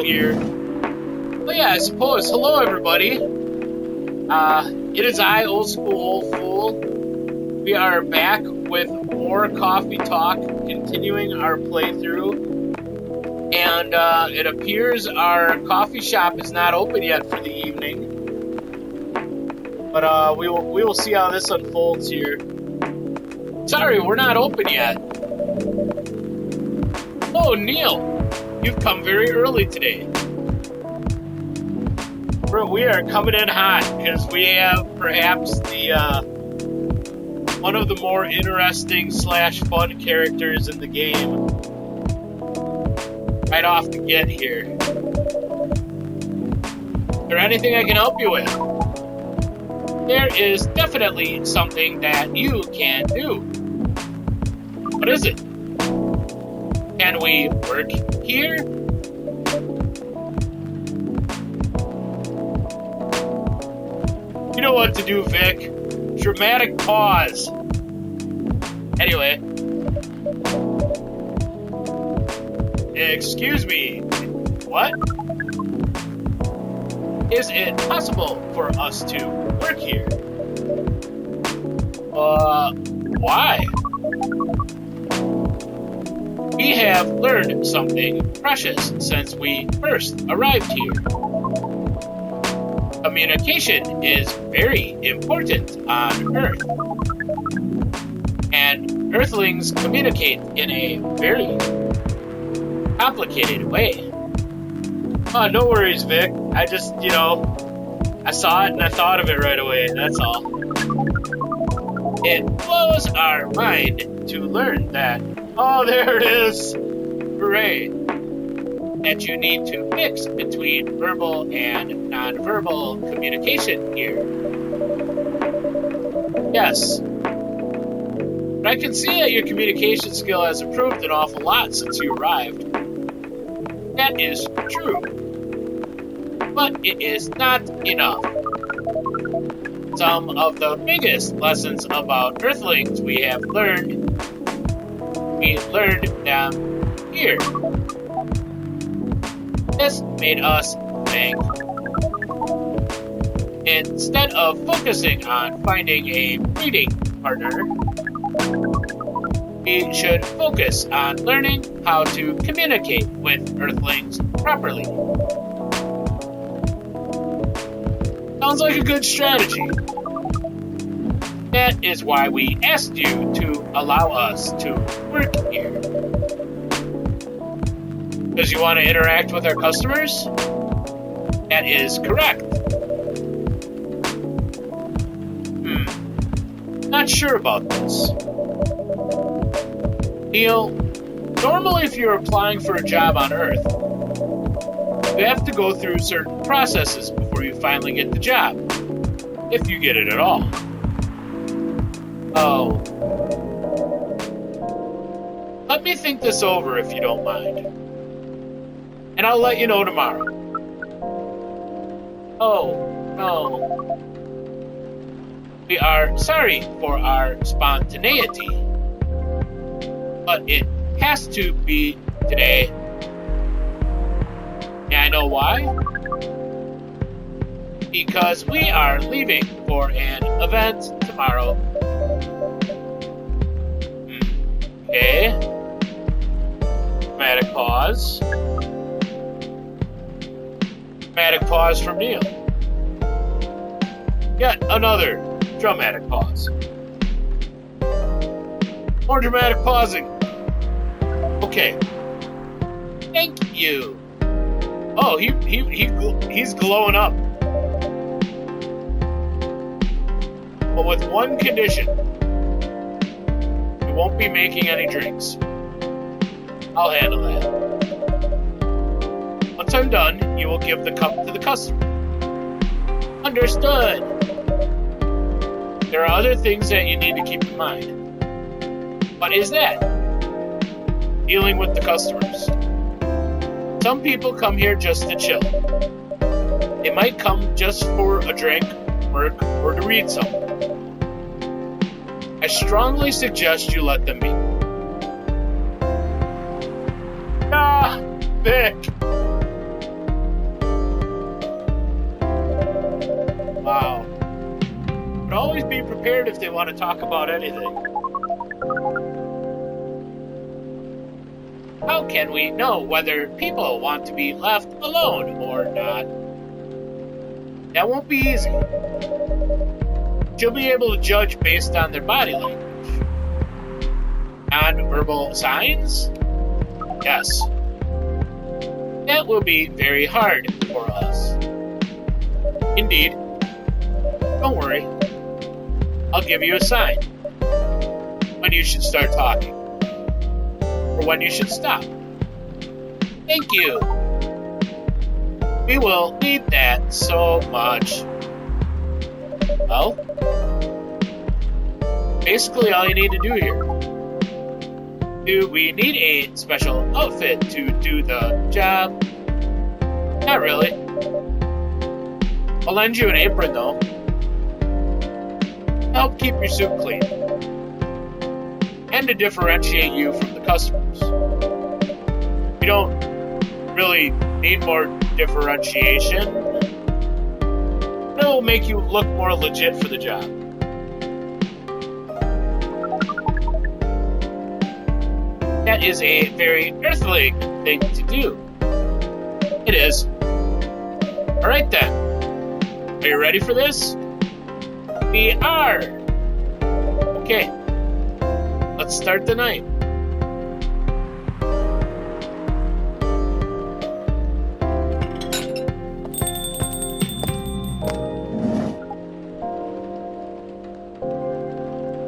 here. But yeah, I suppose. Hello, everybody. It is I, Old School Old Fool. We are back with more Coffee Talk, continuing our playthrough. And it appears our coffee shop is not open yet for the evening. But we will see how this unfolds here. Sorry, we're not open yet. Oh, Neil, you've come very early today. We are coming in hot because we have perhaps the one of the more interesting / fun characters in the game right off the get here. Is there anything I can help you with? There is definitely something that you can do. What is it? Can we work here? You know what to do, Vic. Dramatic pause. Anyway. Excuse me. What? Is it possible for us to work here? Why? We have learned something precious since we first arrived here. Communication is very important on Earth. And Earthlings communicate in a very complicated way. Oh, no worries, Vic. I just, I saw it and I thought of it right away, that's all. It blows our mind to learn that, oh, there it is, hooray, that you need to mix between verbal and nonverbal communication here. Yes. But I can see that your communication skill has improved an awful lot since you arrived. That is true. But it is not enough. Some of the biggest lessons about Earthlings we learned them here. This made us think. Instead of focusing on finding a breeding partner, we should focus on learning how to communicate with Earthlings properly. Sounds like a good strategy. That is why we asked you to allow us to work here. Because you want to interact with our customers? That is correct. Not sure about this. Neil, normally if you're applying for a job on Earth, you have to go through certain processes before you finally get the job. If you get it at all. Oh. Let me think this over if you don't mind. And I'll let you know tomorrow. Oh, no. We are sorry for our spontaneity. But it has to be today. And I know why? Because we are leaving for an event tomorrow. Okay. Dramatic pause. Dramatic pause from Neil. Yet another dramatic pause. More dramatic pausing. Okay. Thank you. Oh, he's glowing up. But with one condition. We won't be making any drinks. I'll handle that. Once I'm done, you will give the cup to the customer. Understood. There are other things that you need to keep in mind. What is that? Dealing with the customers. Some people come here just to chill. They might come just for a drink, work, or to read something. I strongly suggest you let them be. Vic. Wow. But always be prepared if they want to talk about anything. How can we know whether people want to be left alone or not? That won't be easy. You'll be able to judge based on their body language. Non-verbal signs? Yes. That will be very hard for us. Indeed. Don't worry. I'll give you a sign when you should start talking, or when you should stop. Thank you. We will need that so much. Well, basically all you need to do here. Do we need a special outfit to do the job? Not really. I'll lend you an apron though. Help keep your suit clean. And to differentiate you from the customers. We don't really need more differentiation. It'll make you look more legit for the job. That is a very Earthling thing to do. It is. Alright then. Are you ready for this? We are! Okay. Let's start the night.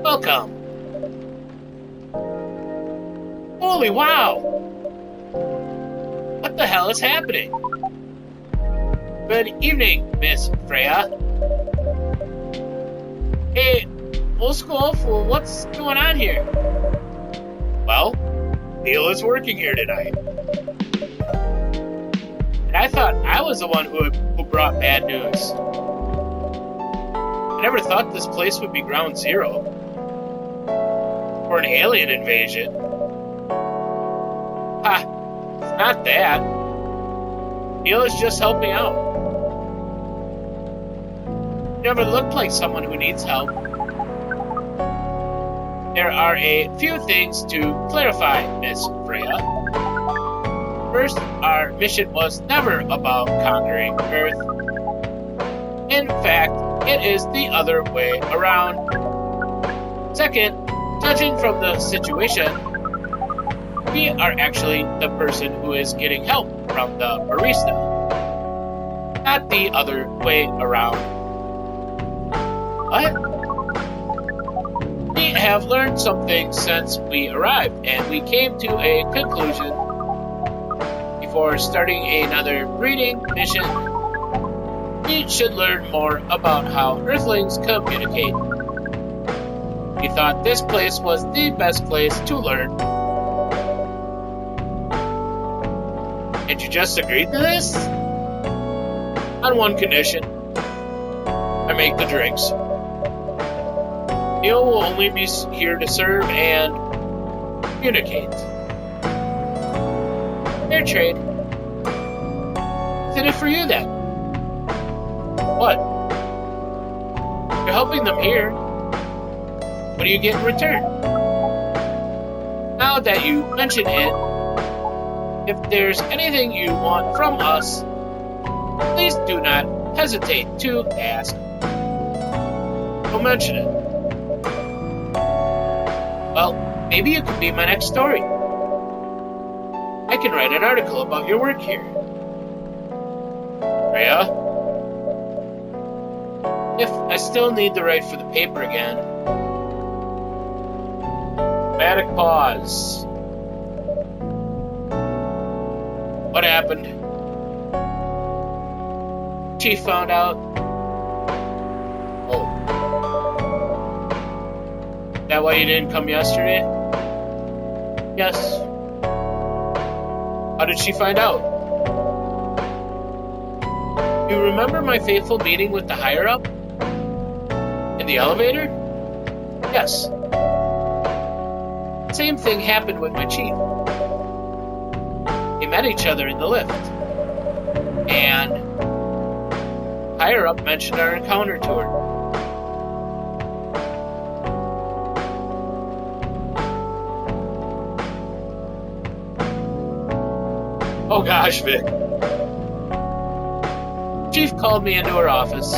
Welcome. Holy wow! What the hell is happening? Good evening, Miss Freya. Hey, old school fool, what's going on here? Well, Neil is working here tonight. And I thought I was the one who brought bad news. I never thought this place would be ground zero. Or an alien invasion. Ha, it's not that. Neil is just helping out. Never looked like someone who needs help. There are a few things to clarify, Miss Freya. First, our mission was never about conquering Earth. In fact, it is the other way around. Second, judging from the situation, we are actually the person who is getting help from the barista. Not the other way around. What? We have learned something since we arrived, and we came to a conclusion. Before starting another breeding mission, we should learn more about how Earthlings communicate. We thought this place was the best place to learn. And you just agreed to this? On one condition. I make the drinks. Neil will only be here to serve and communicate. Fair trade. What's in it for you then? What? You're helping them here. What do you get in return? Now that you mention it, if there's anything you want from us, please do not hesitate to ask. Don't mention it. Well, maybe you could be my next story. I can write an article about your work here. Freya? If I still need to write for the paper again. Dramatic pause. What happened? Chief found out. Oh. Is that why you didn't come yesterday? Yes. How did she find out? You remember my fateful meeting with the higher-up? In the elevator? Yes. Same thing happened with my chief. They met each other in the lift. And Higher up mentioned our encounter to her. Oh gosh, Vic. Chief called me into her office,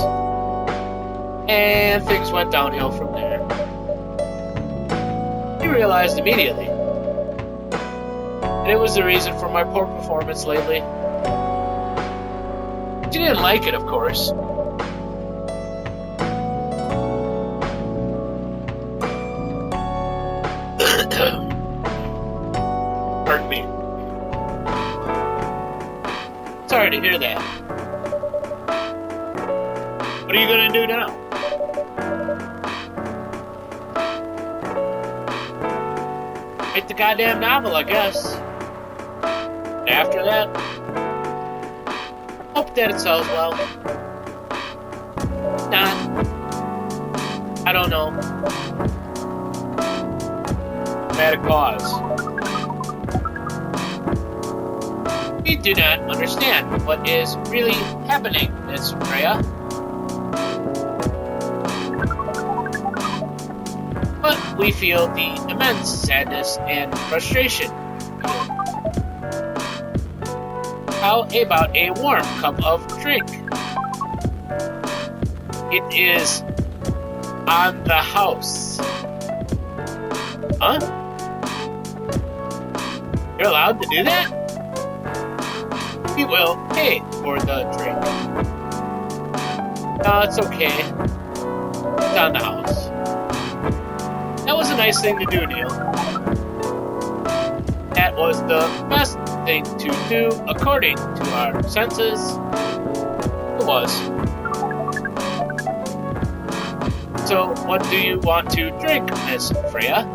and things went downhill from there. He realized immediately that it was the reason for my poor performance lately. She didn't like it, of course. Pardon me. Sorry to hear that. What are you gonna do now? Write the goddamn novel, I guess. After that, hope that it sells well. Not. I don't know. Dramatic pause. We do not understand what is really happening, Miss Freya. But we feel the immense sadness and frustration. How about a warm cup of drink? It is on the house. Huh? You're allowed to do that? We will pay for the drink. No, it's okay. It's on the house. That was a nice thing to do, Neil. That was the best thing to do according to our senses. It was. So, what do you want to drink, Miss Freya?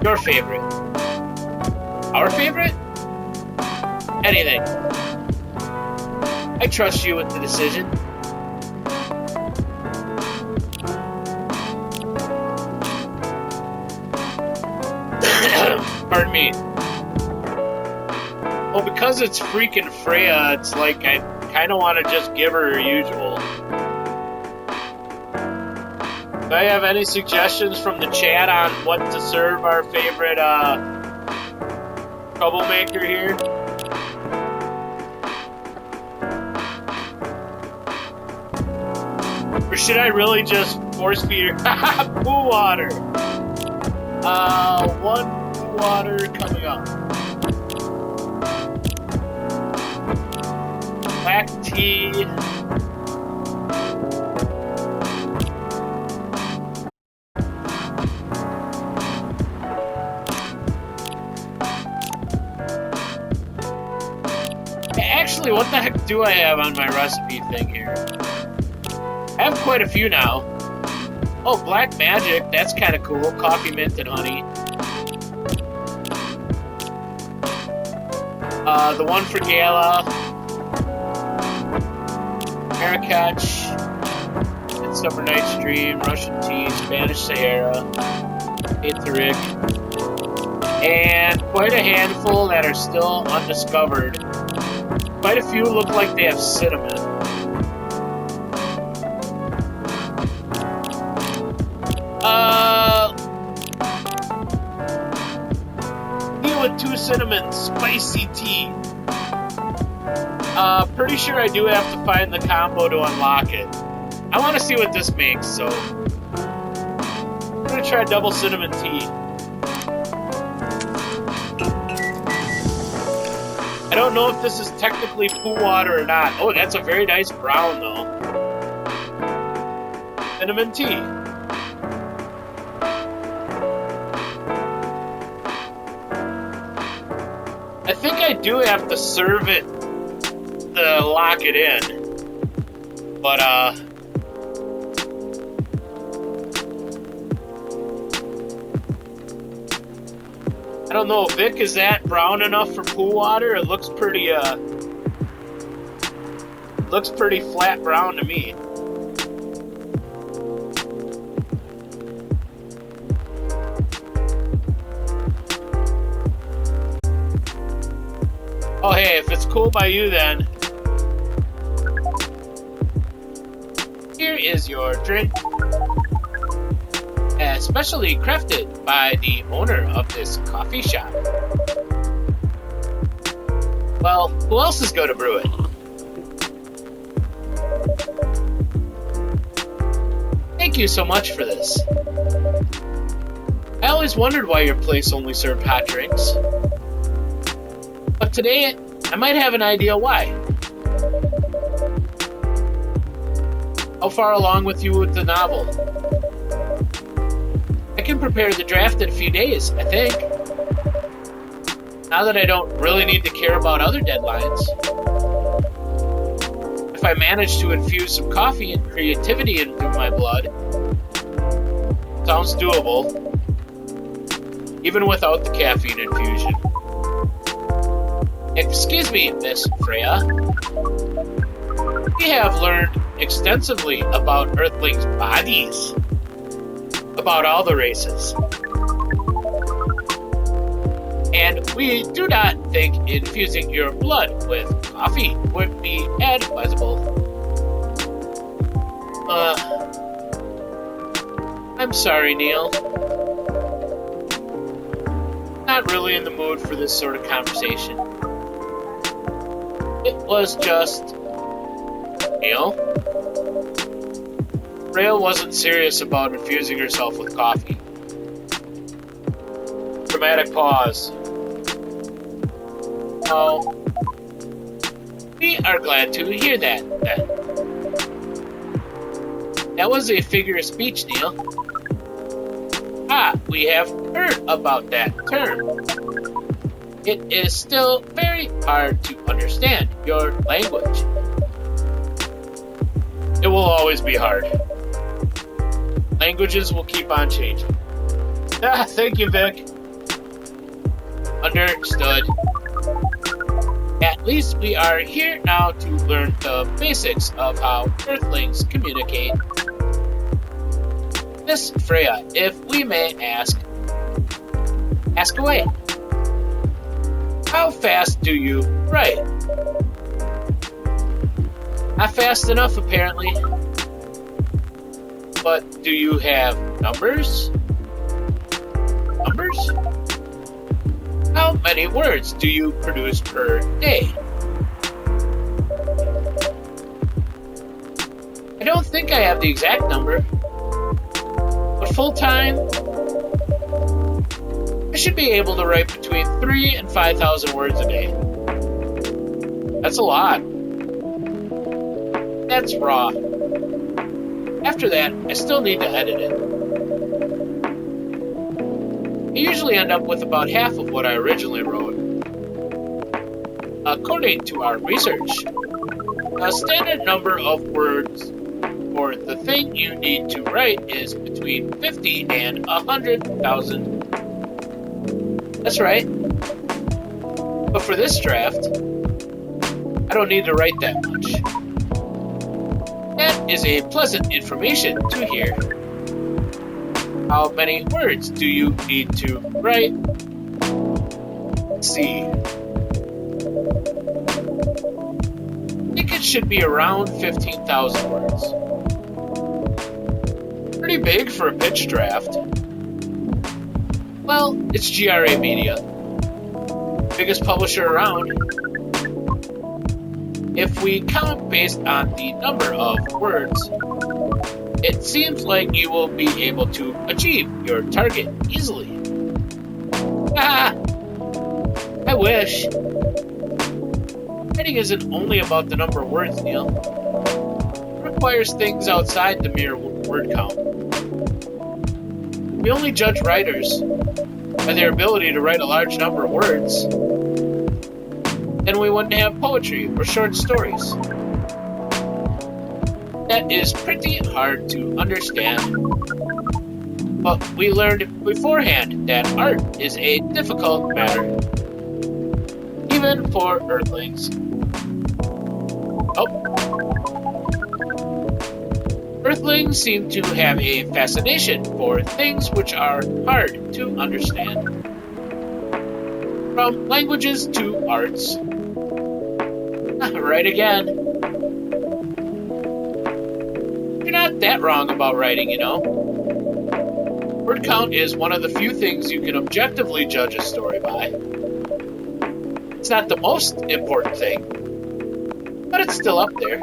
Your favorite. Our favorite? Anything. I trust you with the decision. Pardon me. Well, because it's freaking Freya, it's like I kind of want to just give her her usual. Do I have any suggestions from the chat on what to serve our favorite troublemaker here? Or should I really just force feed her? Pool water! One pool water coming up. Black tea. Actually, what the heck do I have on my recipe thing here? I have quite a few now. Oh, Black Magic, that's kind of cool. Coffee, mint, and honey. The one for Gala. Marrakech. Midsummer Night's Dream. Russian Tea. Spanish Sahara. Ithoric. And quite a handful that are still undiscovered. Quite a few look like they have cinnamon. Tea with 2 cinnamon, spicy tea. Pretty sure I do have to find the combo to unlock it. I want to see what this makes, so I'm gonna try double cinnamon tea. I don't know if this is technically poo water or not. Oh, that's a very nice brown, though. Cinnamon tea. I think I do have to serve it to lock it in. But, I don't know, Vic, is that brown enough for pool water? It looks pretty, looks pretty flat brown to me. Oh, hey, if it's cool by you, then is your drink, especially crafted by the owner of this coffee shop. Well, who else is going to brew it? Thank you so much for this. I always wondered why your place only served hot drinks. But today, I might have an idea why. How far along with you with the novel? I can prepare the draft in a few days, I think. Now that I don't really need to care about other deadlines. If I manage to infuse some coffee and creativity into my blood, sounds doable, even without the caffeine infusion. Excuse me, Miss Freya. We have learned extensively about Earthlings' bodies, about all the races. And we do not think infusing your blood with coffee would be advisable. I'm sorry, Neil. Not really in the mood for this sort of conversation. It was just... Neil? Freya wasn't serious about infusing herself with coffee. Dramatic pause. Oh. We are glad to hear that, then. That was a figure of speech, Neil. Ah, we have heard about that term. It is still very hard to understand your language. It will always be hard. Languages will keep on changing. Ah, thank you, Vic. Understood. At least we are here now to learn the basics of how Earthlings communicate. Miss Freya, if we may ask away. How fast do you write? Not fast enough, apparently. But do you have numbers? Numbers? How many words do you produce per day? I don't think I have the exact number. But full-time, I should be able to write between 3,000 and 5,000 words a day. That's a lot. That's raw. After that, I still need to edit it. I usually end up with about half of what I originally wrote. According to our research, a standard number of words for the thing you need to write is between 50 and 100,000. That's right. But for this draft, I don't need to write that much. That is a pleasant information to hear. How many words do you need to write? Let's see. I think it should be around 15,000 words. Pretty big for a pitch draft. Well, it's GRA Media. Biggest publisher around. If we count based on the number of words, it seems like you will be able to achieve your target easily. Ah! I wish. Writing isn't only about the number of words, Neil. It requires things outside the mere word count. We only judge writers by their ability to write a large number of words. Then we wouldn't have poetry or short stories. That is pretty hard to understand. But we learned beforehand that art is a difficult matter. Even for Earthlings. Oh. Earthlings seem to have a fascination for things which are hard to understand. From languages to arts. Right again. You're not that wrong about writing, you know. Word count is one of the few things you can objectively judge a story by. It's not the most important thing, but it's still up there.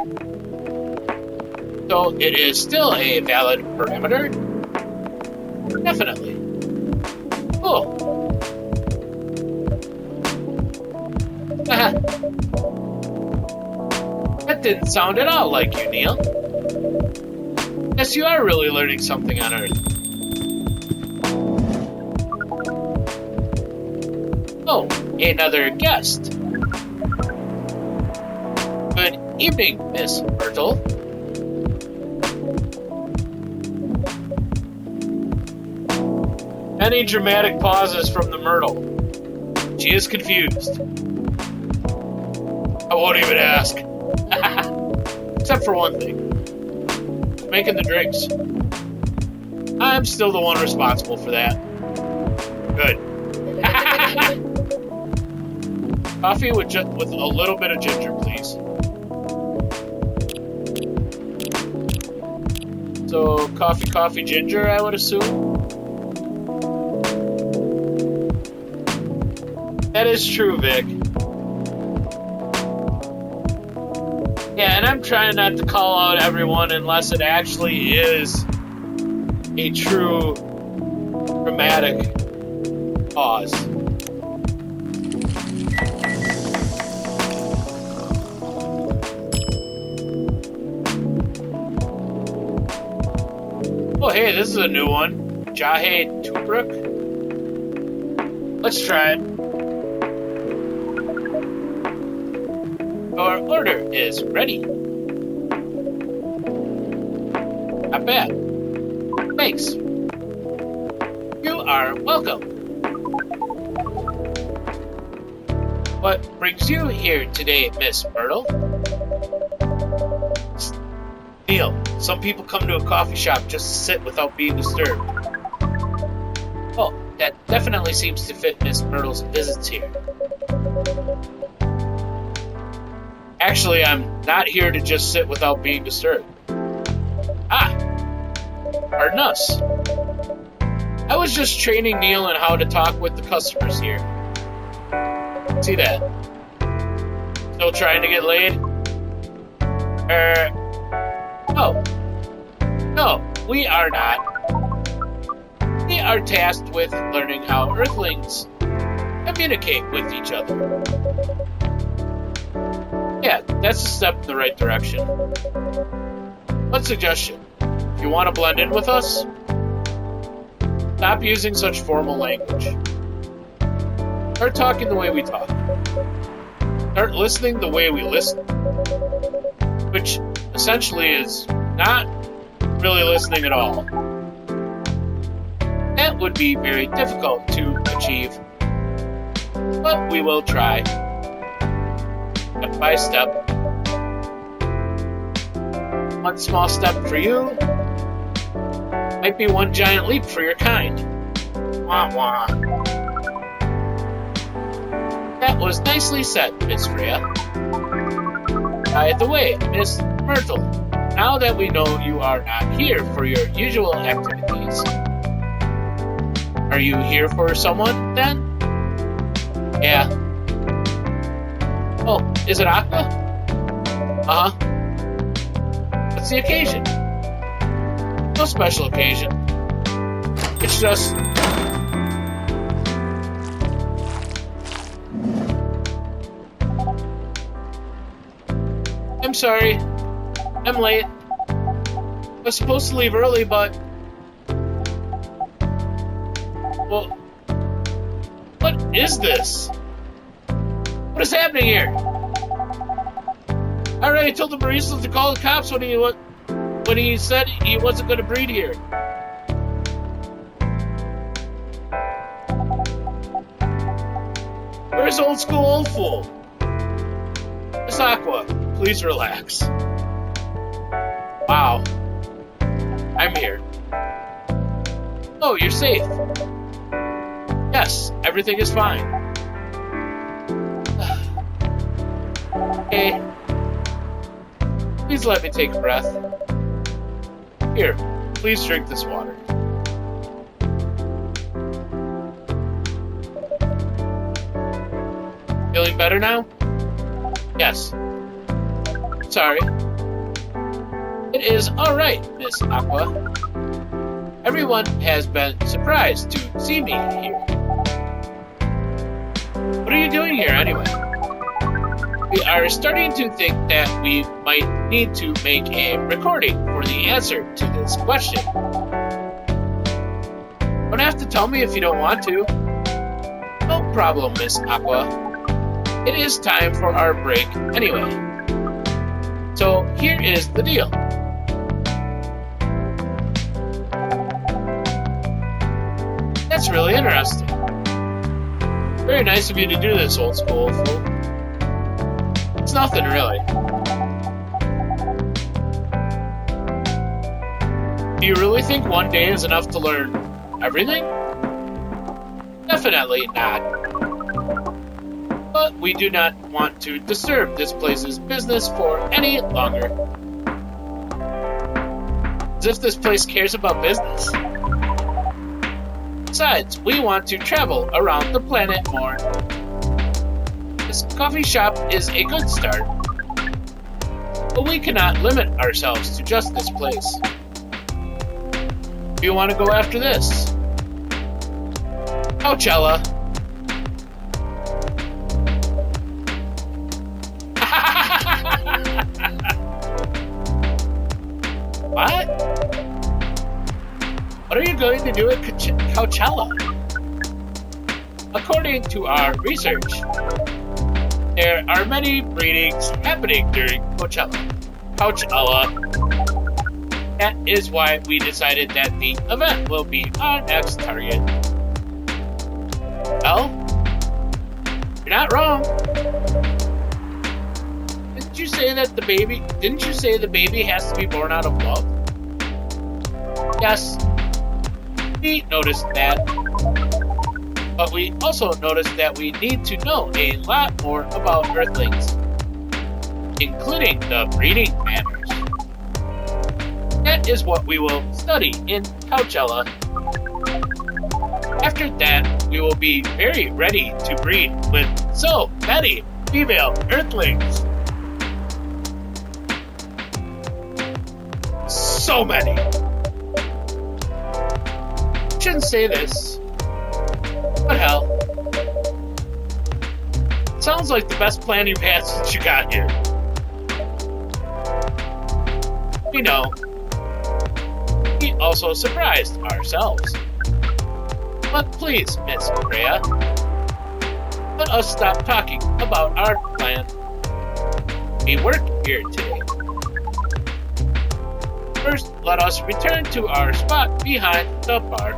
So it is still a valid parameter? Definitely. Cool. That didn't sound at all like you, Neil. Guess you are really learning something on Earth. Oh, another guest. Good evening, Miss Myrtle. Many dramatic pauses from the Myrtle. She is confused. I won't even ask. Except for one thing. Making the drinks. I'm still the one responsible for that. Good. Coffee with a little bit of ginger, please. So, coffee, ginger, I would assume? That is true, Vic. Yeah, and I'm trying not to call out everyone unless it actually is a true dramatic pause. Oh, hey, this is a new one. Jahe Tubruk. Let's try it. Our order is ready. Not bad. Thanks. You are welcome. What brings you here today, Miss Myrtle? Neil, some people come to a coffee shop just to sit without being disturbed. Oh, that definitely seems to fit Miss Myrtle's visits here. Actually, I'm not here to just sit without being disturbed. Ah, pardon us. I was just training Neil in how to talk with the customers here. See that? Still trying to get laid? Oh. No, we are not. We are tasked with learning how Earthlings communicate with each other. Yeah, that's a step in the right direction. One suggestion. If you want to blend in with us, stop using such formal language. Start talking the way we talk. Start listening the way we listen. Which essentially is not really listening at all. That would be very difficult to achieve, but we will try. Step by step. One small step for you might be one giant leap for your kind. Wah wah. That was nicely said, Miss Freya. By the way, Miss Myrtle, now that we know you are not here for your usual activities, are you here for someone, then? Yeah. Oh, is it Aqua? Uh-huh. What's the occasion? No special occasion. It's just... I'm sorry. I'm late. I was supposed to leave early, but... Well... What is this? What is happening here? I already told the barista to call the cops when he said he wasn't going to breed here. Where's old school old fool? Miss Aqua, please relax. Wow. I'm here. Oh, you're safe. Yes, everything is fine. Hey, please let me take a breath. Here, please drink this water. Feeling better now? Yes. Sorry. It is alright, Miss Aqua. Everyone has been surprised to see me here. What are you doing here, anyway? We are starting to think that we might need to make a recording for the answer to this question. Don't have to tell me if you don't want to. No problem, Miss Aqua. It is time for our break anyway. So here is the deal. That's really interesting. Very nice of you to do this, old school fool. It's nothing, really. Do you really think one day is enough to learn everything? Definitely not. But we do not want to disturb this place's business for any longer. As if this place cares about business. Besides, we want to travel around the planet more. This coffee shop is a good start. But we cannot limit ourselves to just this place. Do you want to go after this? Coachella. What? What are you going to do at Coachella? According to our research, there are many breedings happening during Coachella. That is why we decided that the event will be our next target. Well, you're not wrong. Didn't you say the baby has to be born out of love? Yes. We noticed that. But we also noticed that we need to know a lot more about Earthlings, including the breeding manners. That is what we will study in Coachella. After that, we will be very ready to breed with so many female Earthlings. So many. Shouldn't say this, but hell. Sounds like the best plan you've had since you got here. We know. We also surprised ourselves. But please, Miss Freya, let us stop talking about our plan. We work here today. First, let us return to our spot behind the bar.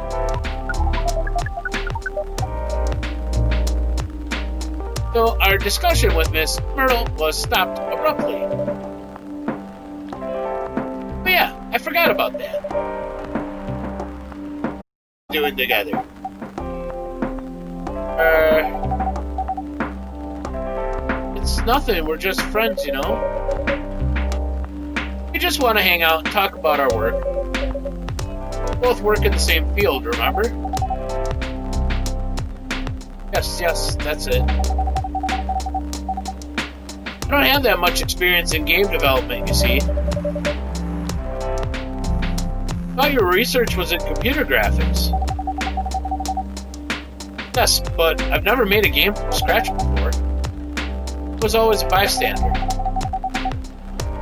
So our discussion with Miss Myrtle was stopped abruptly. But yeah, I forgot about that. Doing together. It's nothing, we're just friends, you know? We just want to hang out and talk about our work. We both work in the same field, remember? Yes, that's it. I don't have that much experience in game development, you see. I thought your research was in computer graphics. Yes, but I've never made a game from scratch before. I was always a bystander.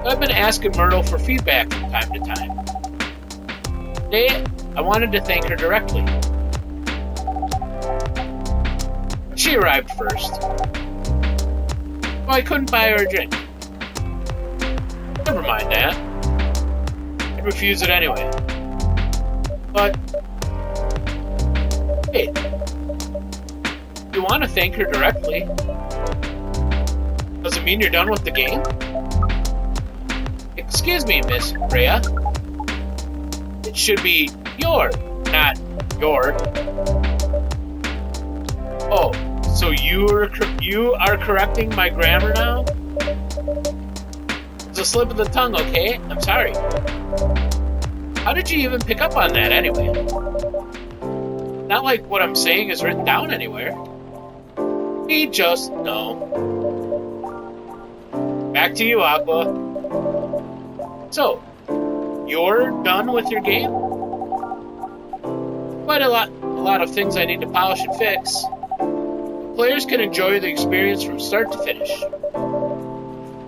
I've been asking Myrtle for feedback from time to time. Today, I wanted to thank her directly. She arrived first. So I couldn't buy her a drink. Never mind that. I'd refuse it anyway. But, hey, if you want to thank her directly, does it mean you're done with the game? Excuse me, Miss Freya. It should be your, not your. Oh, so you are correcting my grammar now? It's a slip of the tongue, okay? I'm sorry. How did you even pick up on that anyway? Not like what I'm saying is written down anywhere. We just know. Back to you, Aqua. So, you're done with your game? Quite a lot of things I need to polish and fix. Players can enjoy the experience from start to finish.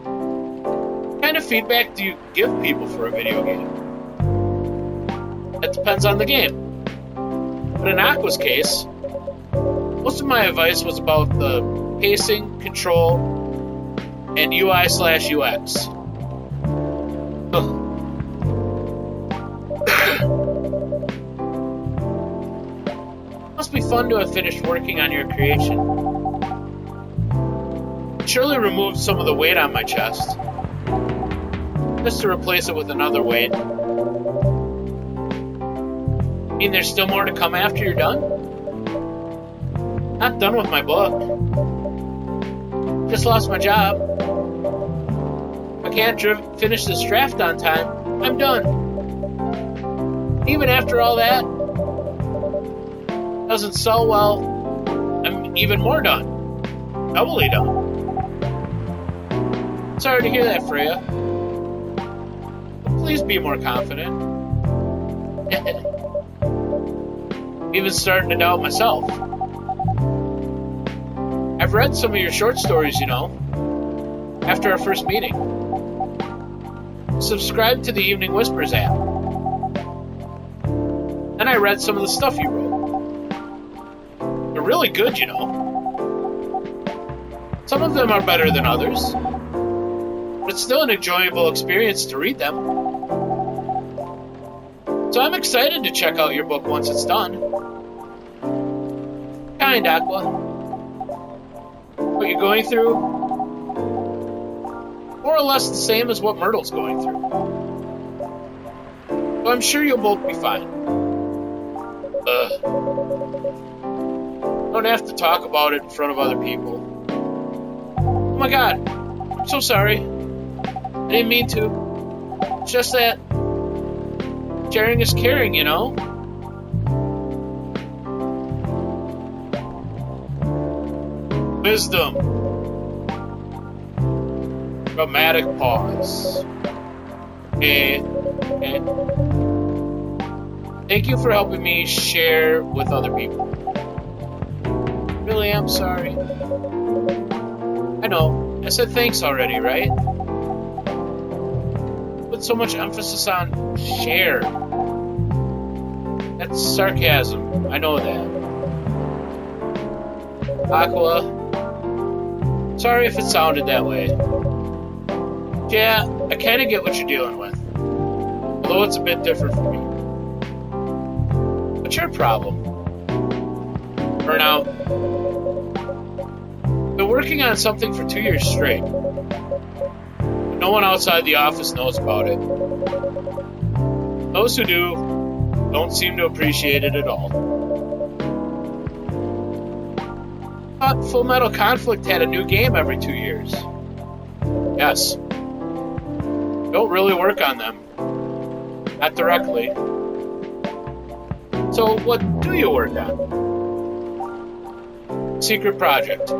What kind of feedback do you give people for a video game? That depends on the game. But in Aqua's case, most of my advice was about the pacing, control, and UI/UX. Must be fun to have finished working on your creation. It surely removed some of the weight on my chest, just to replace it with another weight. Mean there's still more to come after you're done? Not done with my book. Just lost my job. If I can't finish this draft on time, I'm done. Even after all that, doesn't sell well, I'm even more done. Doubly done. Sorry to hear that, Freya. But please be more confident. Even starting to doubt myself. I've read some of your short stories, you know, after our first meeting. Subscribe to the Evening Whispers app. Then I read some of the stuff you wrote. They're really good, you know. Some of them are better than others, but it's still an enjoyable experience to read them. So I'm excited to check out your book once it's done. Kind, Aqua. What you're going through, more or less the same as what Myrtle's going through. So I'm sure you'll both be fine. Don't have to talk about it in front of other people. Oh my god, I'm so sorry. I didn't mean to. It's just that sharing is caring, you know? Wisdom. Dramatic pause. Okay. Thank you for helping me share with other people. Really, I'm sorry. I know, I said thanks already, right? Put so much emphasis on share. That's sarcasm, I know that. Aqua, sorry if it sounded that way. Yeah, I kinda get what you're dealing with. Although it's a bit different for me. What's your problem? Burnout. Been working on something for 2 years straight. No one outside the office knows about it. Those who do don't seem to appreciate it at all. I thought Full Metal Conflict had a new game every 2 years. Yes. Don't really work on them. Not directly. So what do you work on? Secret project.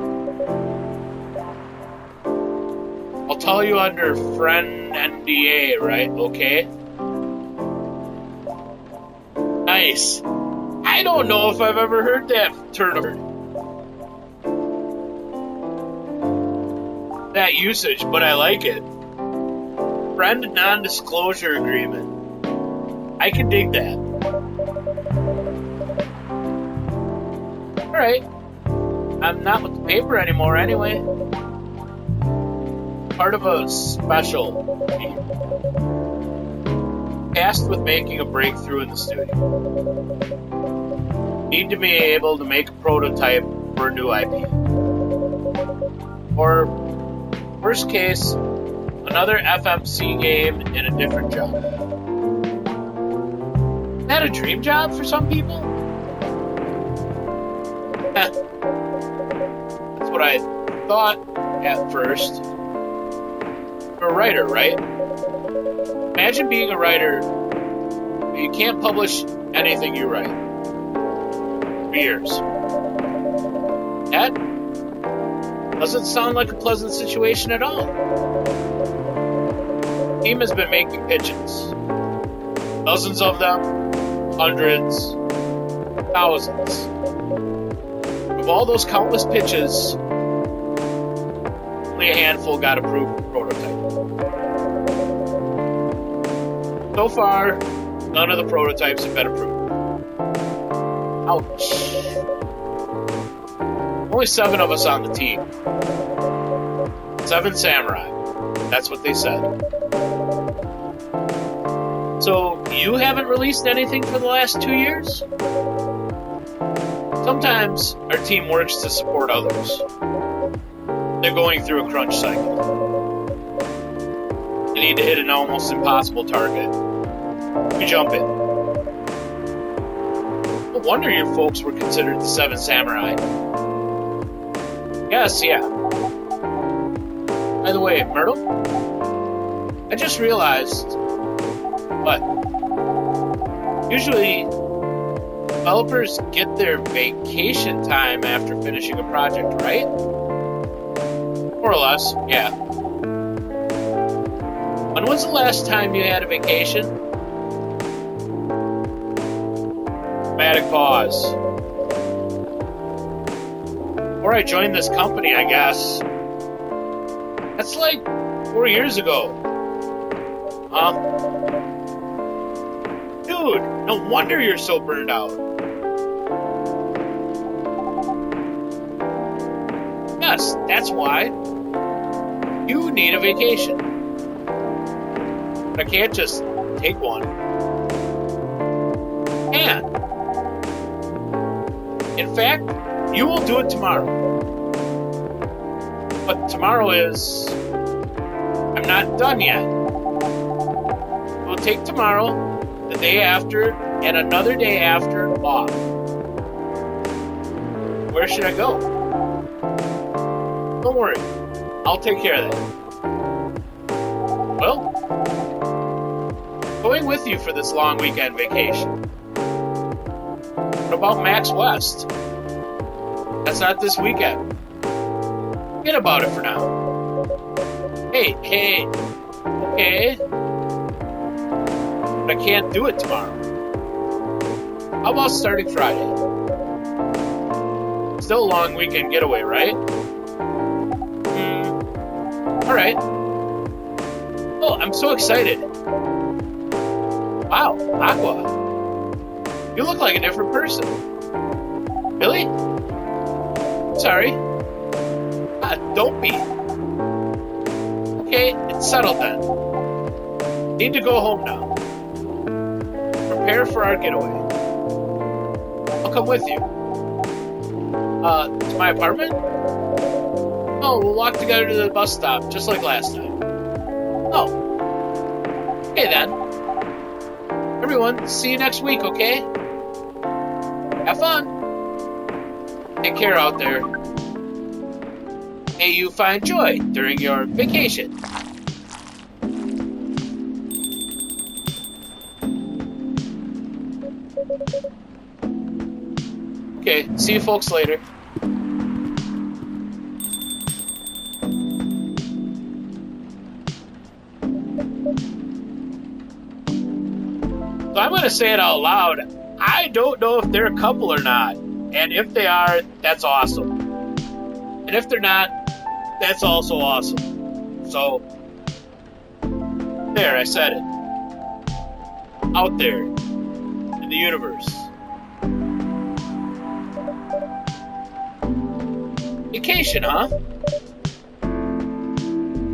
I'll tell you under friend NDA, right? Okay? Nice. I don't know if I've ever heard that term. That usage, but I like it. Friend non-disclosure agreement. I can dig that. Alright. I'm not with the paper anymore anyway. Part of a special team. Tasked with making a breakthrough in the studio. Need to be able to make a prototype for a new IP. Or, worst case, another FMC game in a different job. Is that a dream job for some people? That's what I thought at first. You're a writer, right? Imagine being a writer but you can't publish anything you write for years. That doesn't sound like a pleasant situation at all. The team has been making pitches. Dozens of them, hundreds, thousands. Of all those countless pitches, only a handful got approved for prototype. So far, none of the prototypes have been approved. Ouch. Only 7 of us on the team. 7 samurai. That's what they said. So, you haven't released anything for the last 2 years? Sometimes our team works to support others. They're going through a crunch cycle. They need to hit an almost impossible target. We jump in. No wonder your folks were considered the 7 samurai. Yes, yeah. By the way, Myrtle, I just realized, what? Usually, developers get their vacation time after finishing a project, right? More or less, yeah. When was the last time you had a vacation? Dramatic pause. Before I joined this company, I guess. That's like 4 years ago. Huh? Dude, no wonder you're so burned out. Yes, that's why. You need a vacation. But I can't just take one. And, in fact, you will do it tomorrow. But tomorrow is... I'm not done yet. We'll take tomorrow, the day after, and another day after off. Where should I go? Don't worry. I'll take care of that. Well, going with you for this long weekend vacation. What about Max West? That's not this weekend. Forget about it for now. Hey, okay. But I can't do it tomorrow. How about starting Friday? Still a long weekend getaway, right? Alright. Oh, I'm so excited. Wow, Aqua. You look like a different person. Really? Sorry. Don't be. Okay, it's settled then. Need to go home now. Prepare for our getaway. I'll come with you. To my apartment? Oh, we'll walk together to the bus stop, just like last time. Oh. Okay then. Everyone, see you next week, okay? Have fun. Take care out there. May you find joy during your vacation. Okay, see you folks later. So I'm going to say it out loud. I don't know if they're a couple or not. And if they are, that's awesome. And if they're not, that's also awesome. So, there, I said it. Out there, in the universe. Vacation, huh?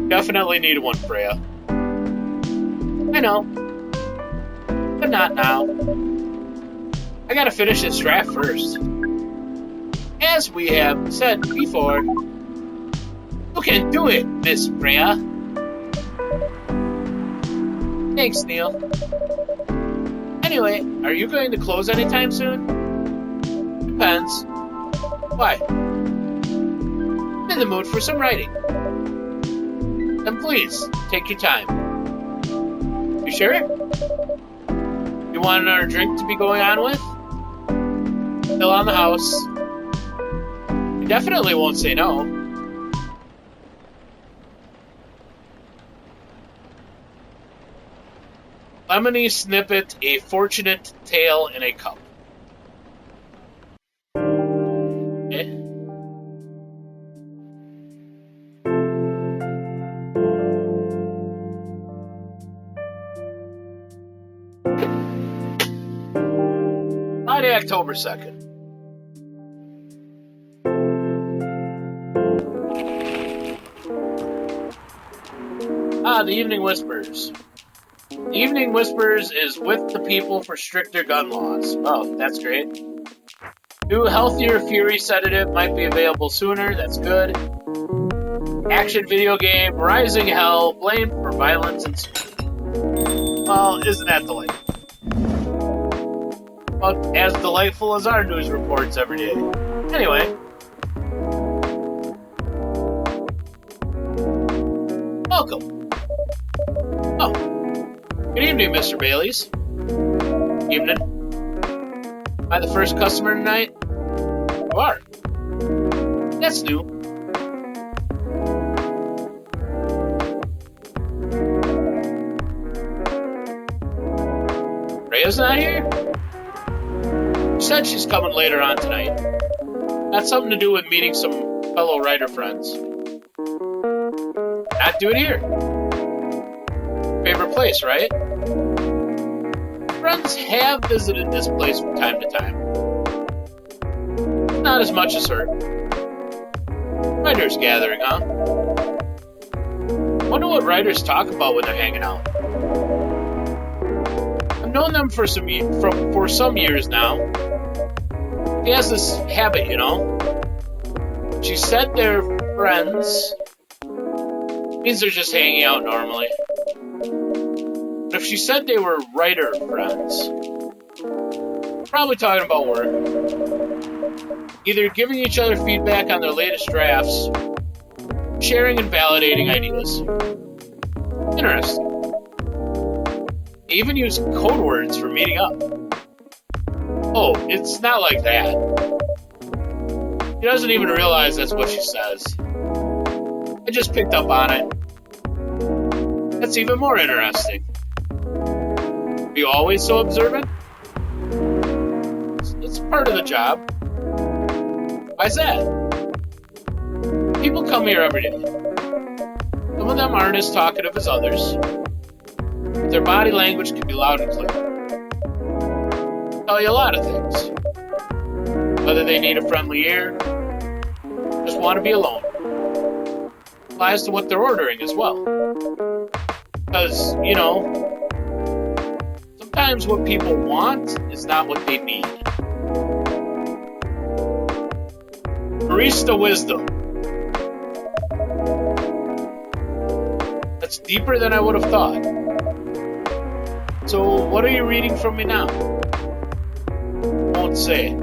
Definitely need one, Freya. I know. But not now. I gotta finish this draft first. As we have said before, you can do it, Miss Freya. Thanks, Neil. Anyway, are you going to close anytime soon? Depends. Why? I'm in the mood for some writing. Then please, take your time. You sure? You You want another drink to be going on with? Still on the house. I definitely won't say no. Lemony Snippet, a fortunate tale in a cup. Okay. Friday, October 2nd. The Evening Whispers. The Evening Whispers is with the people for stricter gun laws. Oh, that's great. New healthier Fury sedative might be available sooner. That's good. Action video game, Rising Hell, blamed for violence and speed. Well, isn't that delightful? Well, as delightful as our news reports every day. Anyway. Welcome. Oh. Good evening, Mr. Baileys. Evening. Am I the first customer tonight? You are. That's new. Rhea's not here? She said she's coming later on tonight. That's something to do with meeting some fellow writer friends. Not do it here. Favorite place, right? Friends have visited this place from time to time. Not as much as her. Writers gathering, huh? Wonder what writers talk about when they're hanging out. I've known them for some years now. He has this habit, you know. She said they're friends. Means they're just hanging out normally. But if she said they were writer friends, probably talking about work. Either giving each other feedback on their latest drafts, sharing and validating ideas. Interesting. They even use code words for meeting up. Oh, it's not like that. She doesn't even realize that's what she says. I just picked up on it. That's even more interesting. Are you always so observant? It's part of the job. Why's that? People come here every day. Some of them aren't as talkative as others. But their body language can be loud and clear. Tell you a lot of things. Whether they need a friendly ear, just want to be alone. Applies to what they're ordering as well. Because, you know, sometimes what people want is not what they need. Barista wisdom. That's deeper than I would have thought. So, what are you reading from me now? Won't say.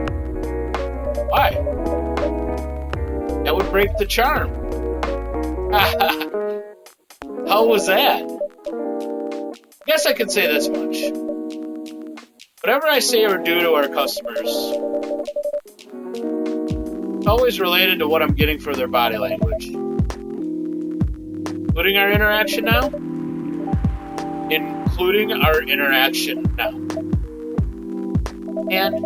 Why? That would break the charm. How was that? Guess I could say this much. Whatever I say or do to our customers, it's always related to what I'm getting for their body language. Including our interaction now? Including our interaction now. And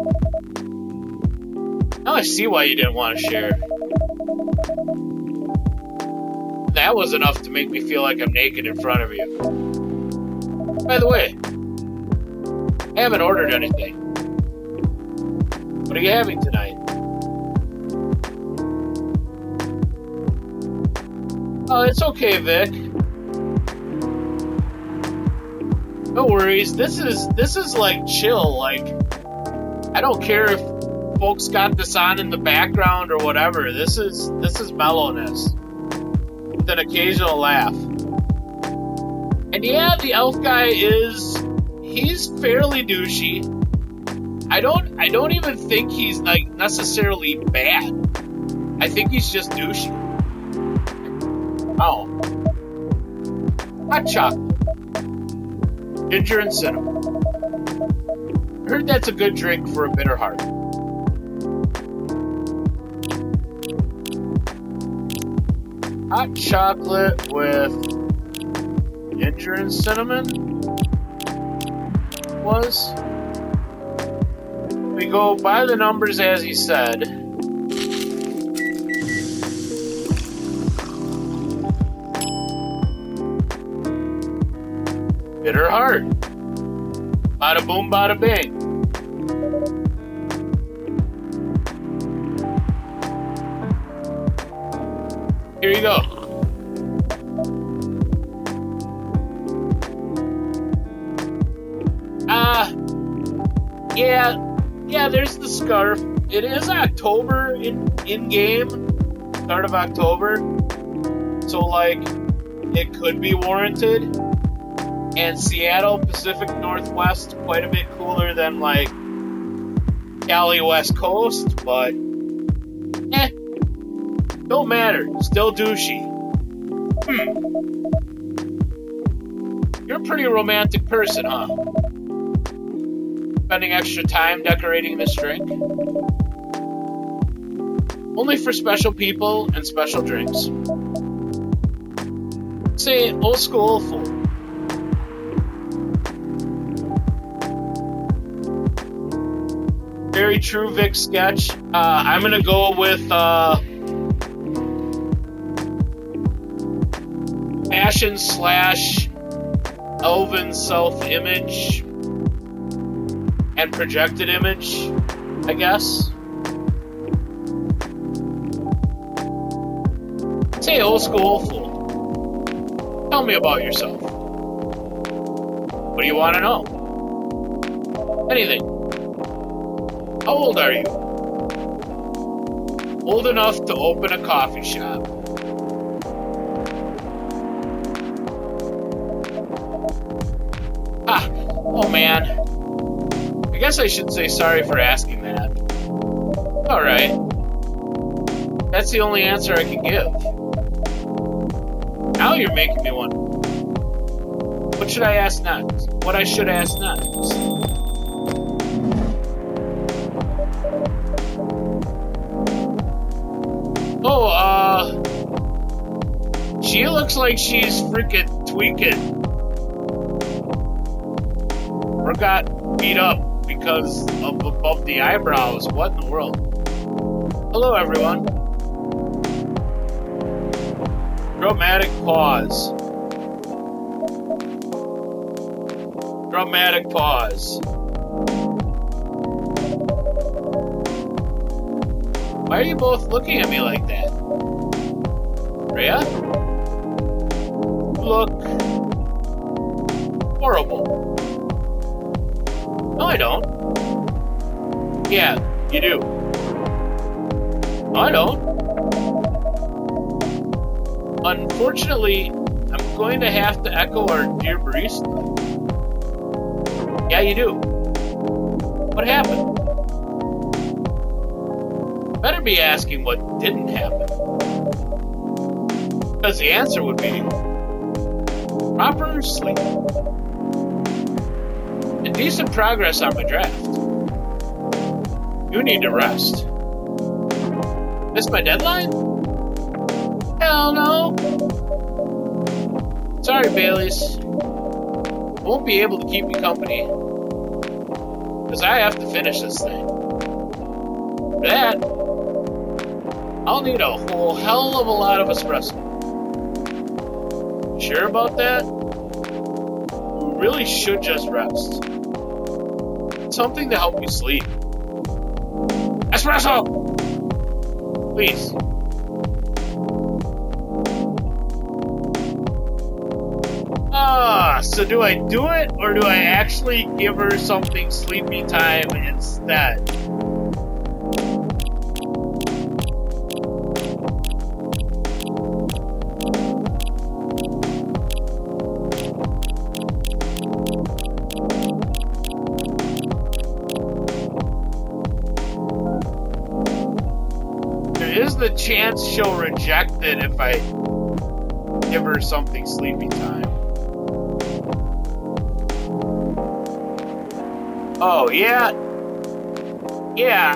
now I see why you didn't want to share. That was enough to make me feel like I'm naked in front of you. By the way, I haven't ordered anything. What are you having tonight? Oh, it's okay, Vic. No worries. This is like chill. Like, I don't care if folks got this on in the background or whatever. This is mellowness with an occasional laugh. And yeah, the elf guy he's fairly douchey. I don't even think he's like necessarily bad. I think he's just douchey. Oh. Hot chocolate. Ginger and cinnamon. Heard that's a good drink for a bitter heart. Hot chocolate with ginger and cinnamon was. We go by the numbers as he said. Bitter heart. Bada boom, bada bing. Here you go. Yeah, there's the scarf. It is October in game, start of October. So like, it could be warranted. And Seattle, Pacific Northwest, quite a bit cooler than like Cali West Coast, but don't matter. Still douchey. You're a pretty romantic person, huh? Spending extra time decorating this drink? Only for special people and special drinks. Say, old school fool. Very true Vic sketch. I'm gonna go with fashion / elven self-image and projected image, I guess. Say old school fool. Tell me about yourself. What do you want to know? Anything. How old are you? Old enough to open a coffee shop. Oh man. I guess I should say sorry for asking that. Alright. That's the only answer I can give. Now you're making me wonder. What should I ask next? What I should ask next? She looks like she's freaking tweaking. Or got beat up because of above the eyebrows. What in the world? Hello, everyone. Dramatic pause. Dramatic pause. Why are you both looking at me like that? Rhea? You look horrible. No, I don't. Yeah, you do. No, I don't. Unfortunately, I'm going to have to echo our dear barista. Yeah, you do. What happened? Better be asking what didn't happen. Because the answer would be proper sleep. And decent progress on my draft. You need to rest. Missed my deadline? Hell no. Sorry, Baileys. I won't be able to keep you company. Because I have to finish this thing. For that, I'll need a whole hell of a lot of espresso. Sure about that? You really should just rest. Something to help you sleep. Espresso! Please. So do I do it, or do I actually give her something sleepy time instead? There is the chance she'll reject it if I give her something sleepy time. Oh, yeah. Yeah,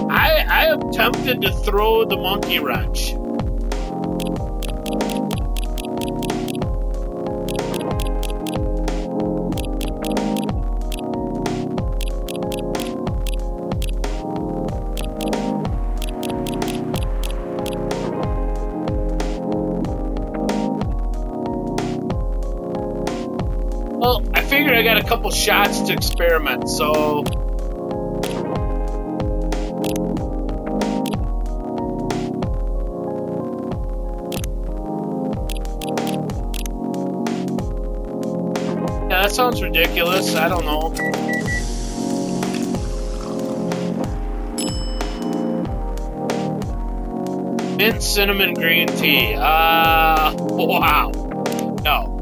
I am tempted to throw the monkey wrench. Well, I figured I got a couple shots to experiment, so... Yeah, that sounds ridiculous. I don't know. Mint cinnamon green tea. Wow. No.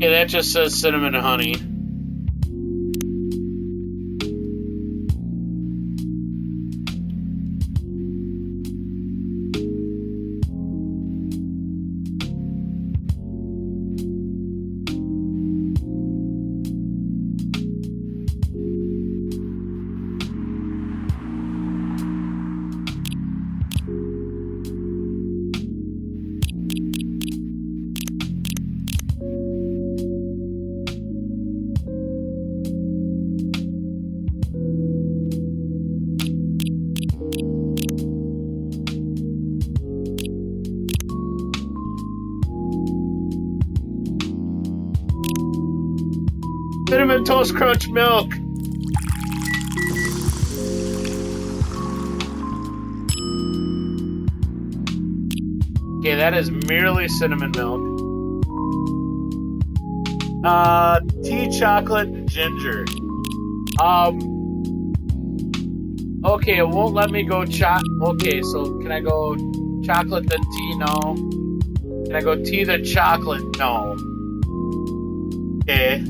Yeah, that just says cinnamon and honey. Cinnamon Toast Crunch milk. Okay, that is merely cinnamon milk. Tea, chocolate, and ginger. Okay, it won't let me go okay, so can I go chocolate then tea? No. Can I go tea then chocolate? No. Okay.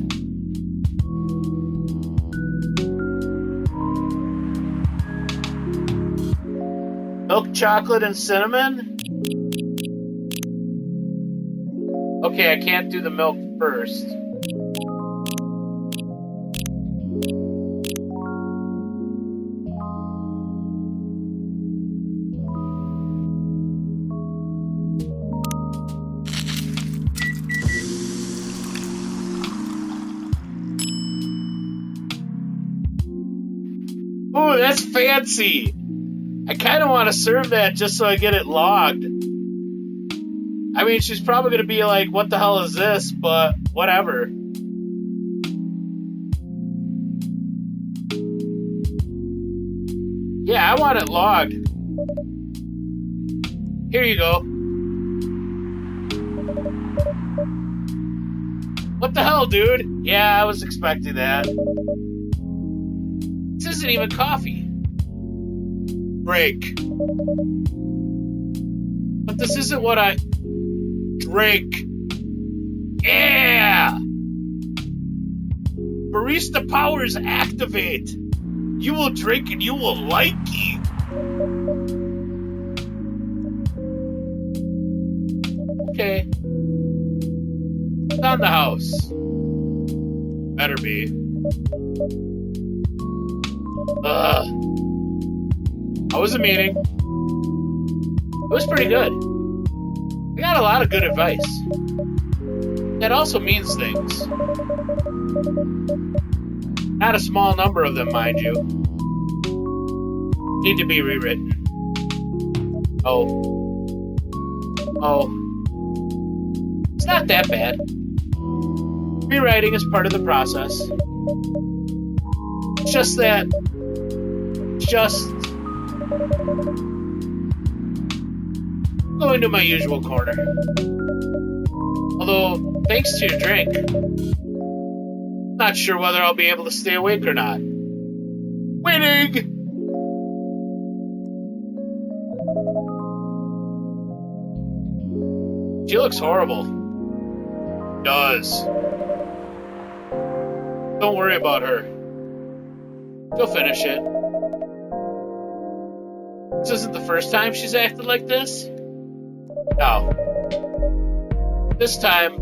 Milk, chocolate, and cinnamon? Okay, I can't do the milk first. Ooh, that's fancy! I kind of want to serve that just so I get it logged. I mean, she's probably going to be like, what the hell is this? But whatever. Yeah, I want it logged. Here you go. What the hell, dude? Yeah, I was expecting that. This isn't even coffee. Break. But this isn't what I... Drink. Yeah! Barista powers activate. You will drink and you will like it. Okay. It's on the house. Better be. How was the meeting? It was pretty good. I got a lot of good advice. That also means things. Not a small number of them, mind you. Need to be rewritten. Oh. It's not that bad. Rewriting is part of the process. It's just that... Go into my usual corner. Although, thanks to your drink, not sure whether I'll be able to stay awake or not. Winning! She looks horrible. Does. Don't worry about her. She'll finish it. This isn't the first time she's acted like this. No. This time,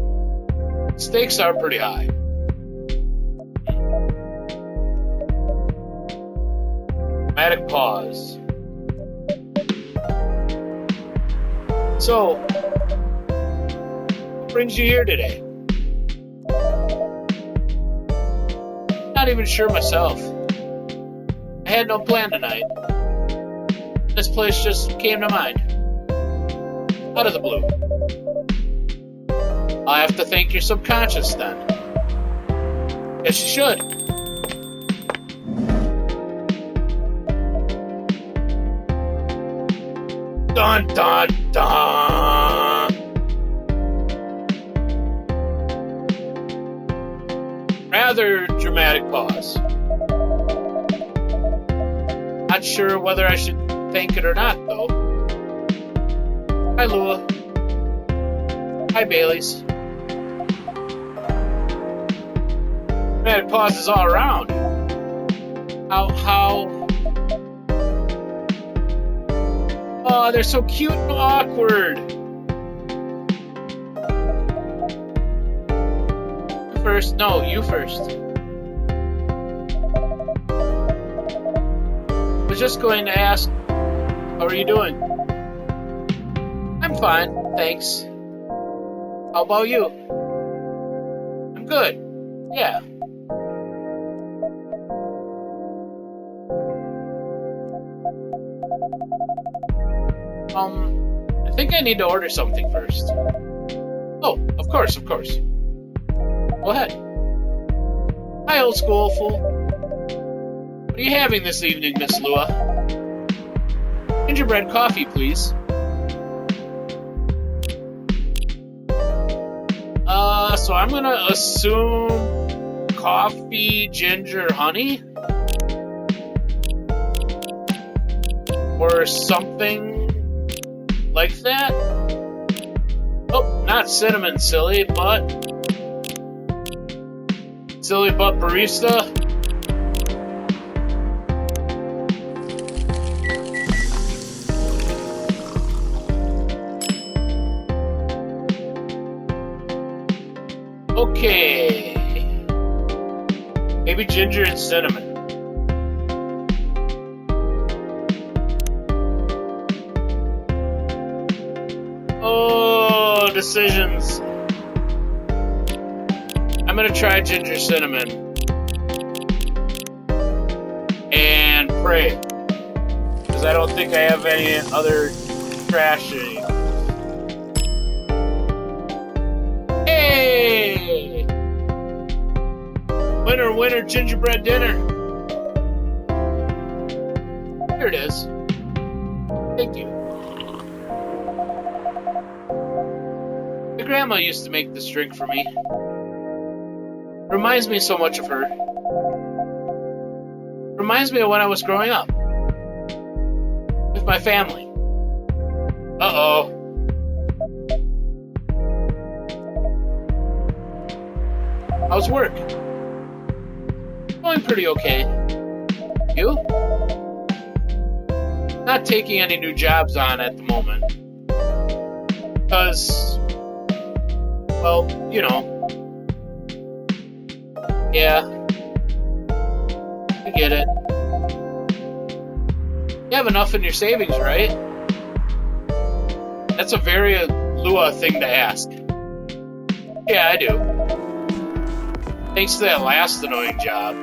stakes are pretty high. Dramatic pause. So, what brings you here today? Not even sure myself. I had no plan tonight. This place just came to mind. Out of the blue. I'll have to thank your subconscious then. Yes, you should. Dun dun dun! Rather dramatic pause. Not sure whether I should thank it or not, though. Hi, Lua. Hi, Baileys. Dramatic pauses all around. How? Oh, they're so cute and awkward. You first. No, you first. I was just going to ask, how are you doing? I'm fine, thanks. How about you? I'm good. Yeah. I think I need to order something first. Oh, of course. Go ahead. Hi, old school fool. What are you having this evening, Miss Lua? Gingerbread coffee, please. So I'm gonna assume coffee, ginger, honey? Or something like that? Oh, not cinnamon, silly butt barista. Okay. Maybe ginger and cinnamon. Oh, decisions. I'm gonna try ginger cinnamon. And pray. Because I don't think I have any other trash anymore. Hey! Winner, gingerbread dinner. Here it is. Thank you. My grandma used to make this drink for me. Reminds me so much of her. Reminds me of when I was growing up. With my family. Uh-oh. How's work? Going pretty okay. You? Not taking any new jobs on at the moment. Because, well, you know. Yeah. I get it. You have enough in your savings, right? That's a very Lua thing to ask. Yeah, I do. Thanks to that last annoying job.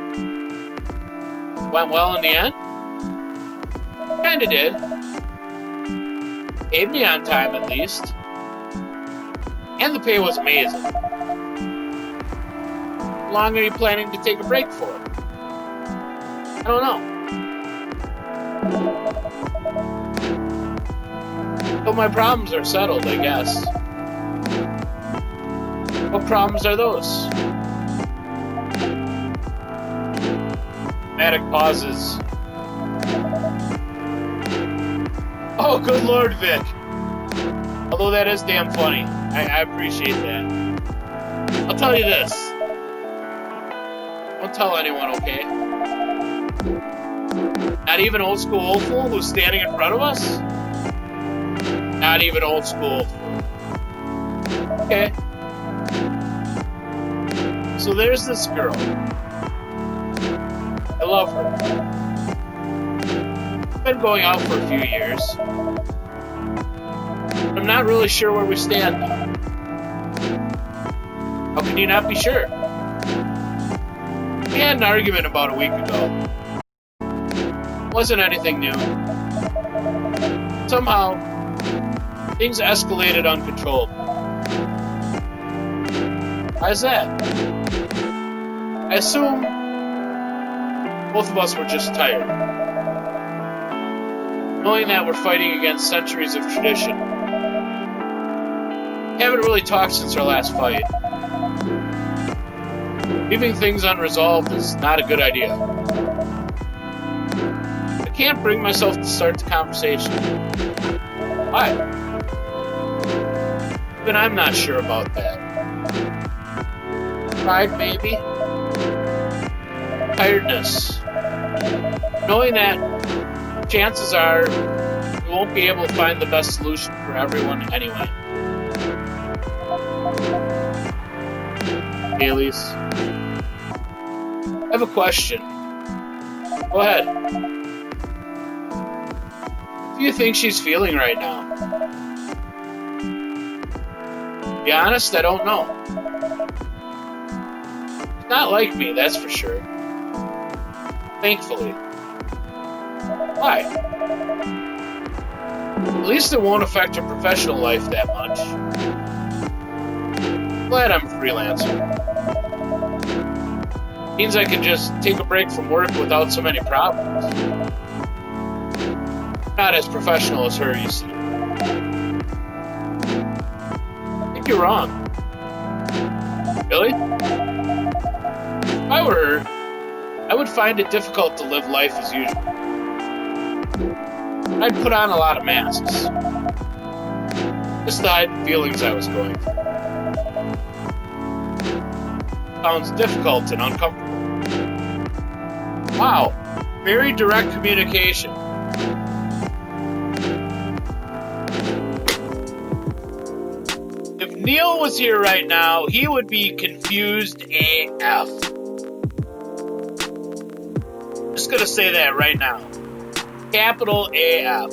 Went well in the end? Kinda did. Paid me on time at least. And the pay was amazing. How long are you planning to take a break for? I don't know. So my problems are settled, I guess. What problems are those? Dramatic pauses. Oh, good Lord, Vic. Although that is damn funny. I appreciate that. I'll tell you this. Don't tell anyone, okay? Not even old school old fool who's standing in front of us? Not even old school. Okay. So there's this girl. I love her. Been going out for a few years. I'm not really sure where we stand now. How can you not be sure? We had an argument about a week ago. Wasn't anything new. Somehow, things escalated uncontrollably. Why is that? I assume both of us were just tired. Knowing that we're fighting against centuries of tradition. Haven't really talked since our last fight. Leaving things unresolved is not a good idea. I can't bring myself to start the conversation. Why? Even I'm not sure about that. Pride, maybe? Tiredness. Knowing that chances are we won't be able to find the best solution for everyone anyway. Haley's. I have a question. Go ahead. What do you think she's feeling right now? To be honest, I don't know. She's not like me, that's for sure. Thankfully. Why? At least it won't affect her professional life that much. Glad I'm a freelancer. Means I can just take a break from work without so many problems. Not as professional as her, you see. I think you're wrong. Really? If I were her, I would find it difficult to live life as usual. I'd put on a lot of masks. Just to hide the feelings I was going through. Sounds difficult and uncomfortable. Wow, very direct communication. If Neil was here right now, he would be confused AF. Just gonna say that right now. Capital AF.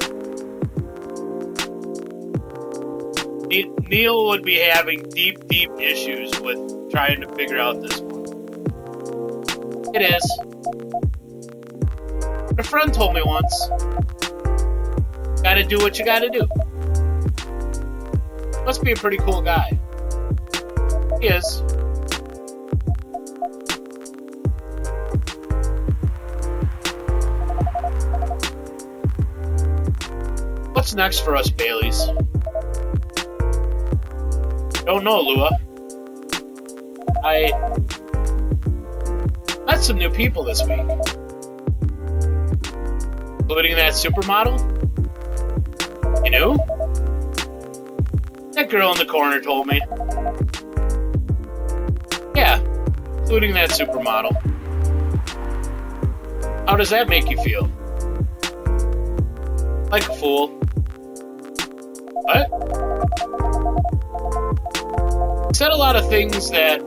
Neil would be having deep, deep issues with trying to figure out this one. It is. A friend told me once, gotta do what you gotta do. Must be a pretty cool guy. He is. What's next for us, Baileys? Don't know, Lua. I met some new people this week. Including that supermodel? You knew? That girl in the corner told me. Yeah, including that supermodel. How does that make you feel? Like a fool. What? You said a lot of things that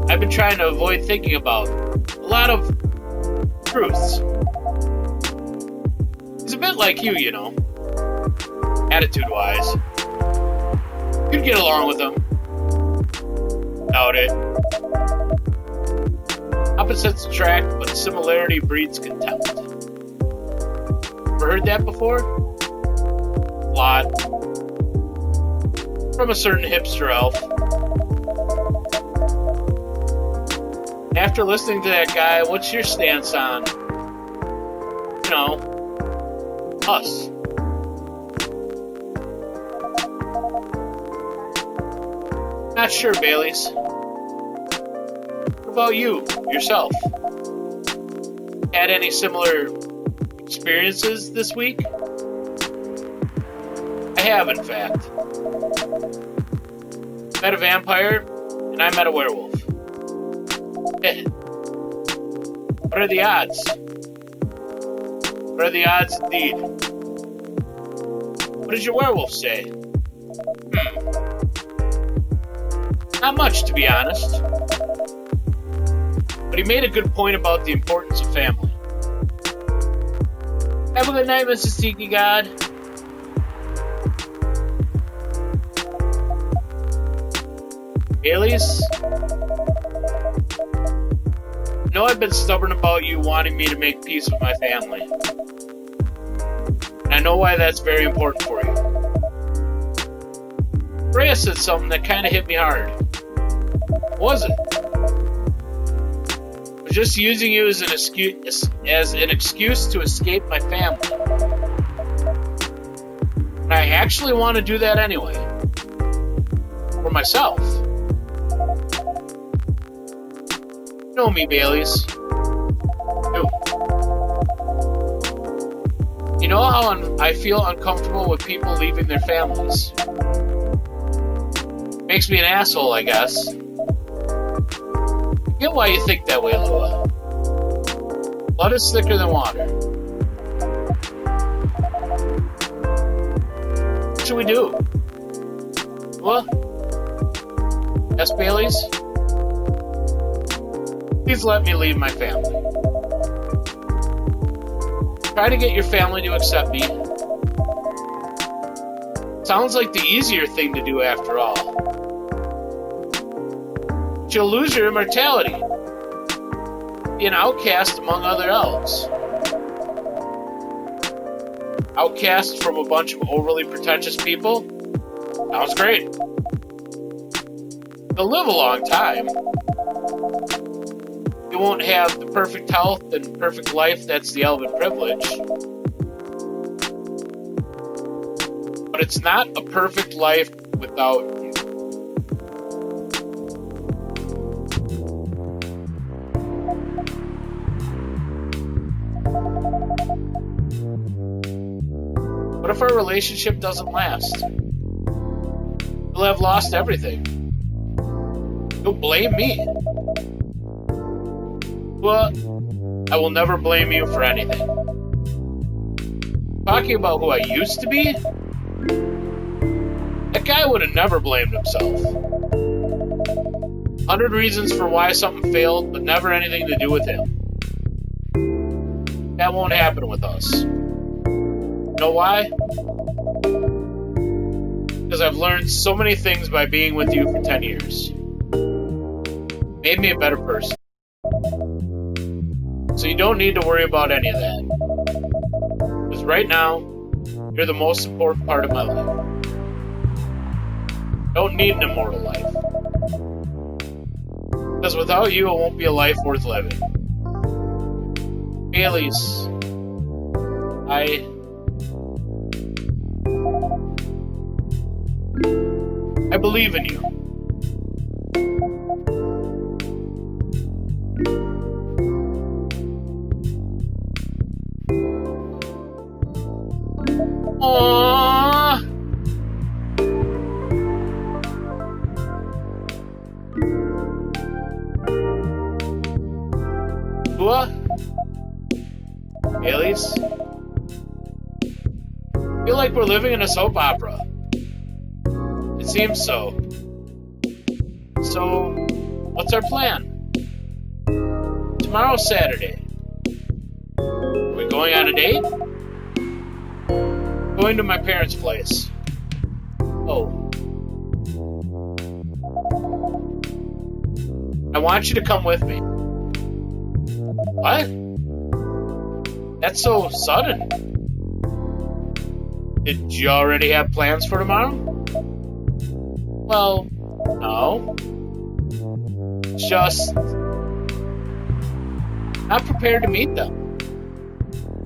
I've been trying to avoid thinking about. A lot of truths. He's a bit like you know. Attitude-wise. You'd get along with him. Doubt it. Opposites attract, but similarity breeds contempt. Ever heard that before? A lot. From a certain hipster elf. After listening to that guy, what's your stance on, Us. Not sure, Baileys. What about you, yourself? Had any similar experiences this week? I have, in fact. Met a vampire, and I met a werewolf. What are the odds? What are the odds indeed? What did your werewolf say? Not much, to be honest. But he made a good point about the importance of family. Have a good night, Mrs. Tiki God. Baileys? I know I've been stubborn about you wanting me to make peace with my family. And I know why that's very important for you. Freya said something that kind of hit me hard. Was it? I was just using you as an excuse to escape my family. And I actually want to do that anyway. For myself. You know me, Baileys. You know how I feel uncomfortable with people leaving their families. Makes me an asshole, I guess. I get why you think that way, Lua. Blood is thicker than water. What should we do? Lua? Yes, Baileys? Please let me leave my family. Try to get your family to accept me. Sounds like the easier thing to do after all. But you'll lose your immortality. Be an outcast among other elves. Outcast from a bunch of overly pretentious people? Sounds great. You'll live a long time. You won't have the perfect health and perfect life that's the elven privilege. But it's not a perfect life without you. What if our relationship doesn't last? You'll have lost everything. You'll blame me. But I will never blame you for anything. Talking about who I used to be? That guy would have never blamed himself. 100 reasons for why something failed, but never anything to do with him. That won't happen with us. You know why? Because I've learned so many things by being with you for 10 years. Made me a better person. So you don't need to worry about any of that. Because right now, you're the most important part of my life. Don't need an immortal life. Because without you, it won't be a life worth living. Baileys, I believe in you. Aww. Lua? Baileys? I feel like we're living in a soap opera. It seems so. So, what's our plan? Tomorrow's Saturday. Are we going on a date? Going to my parents' place. Oh. I want you to come with me. What? That's so sudden. Did you already have plans for tomorrow? Well, no. Just not prepared to meet them.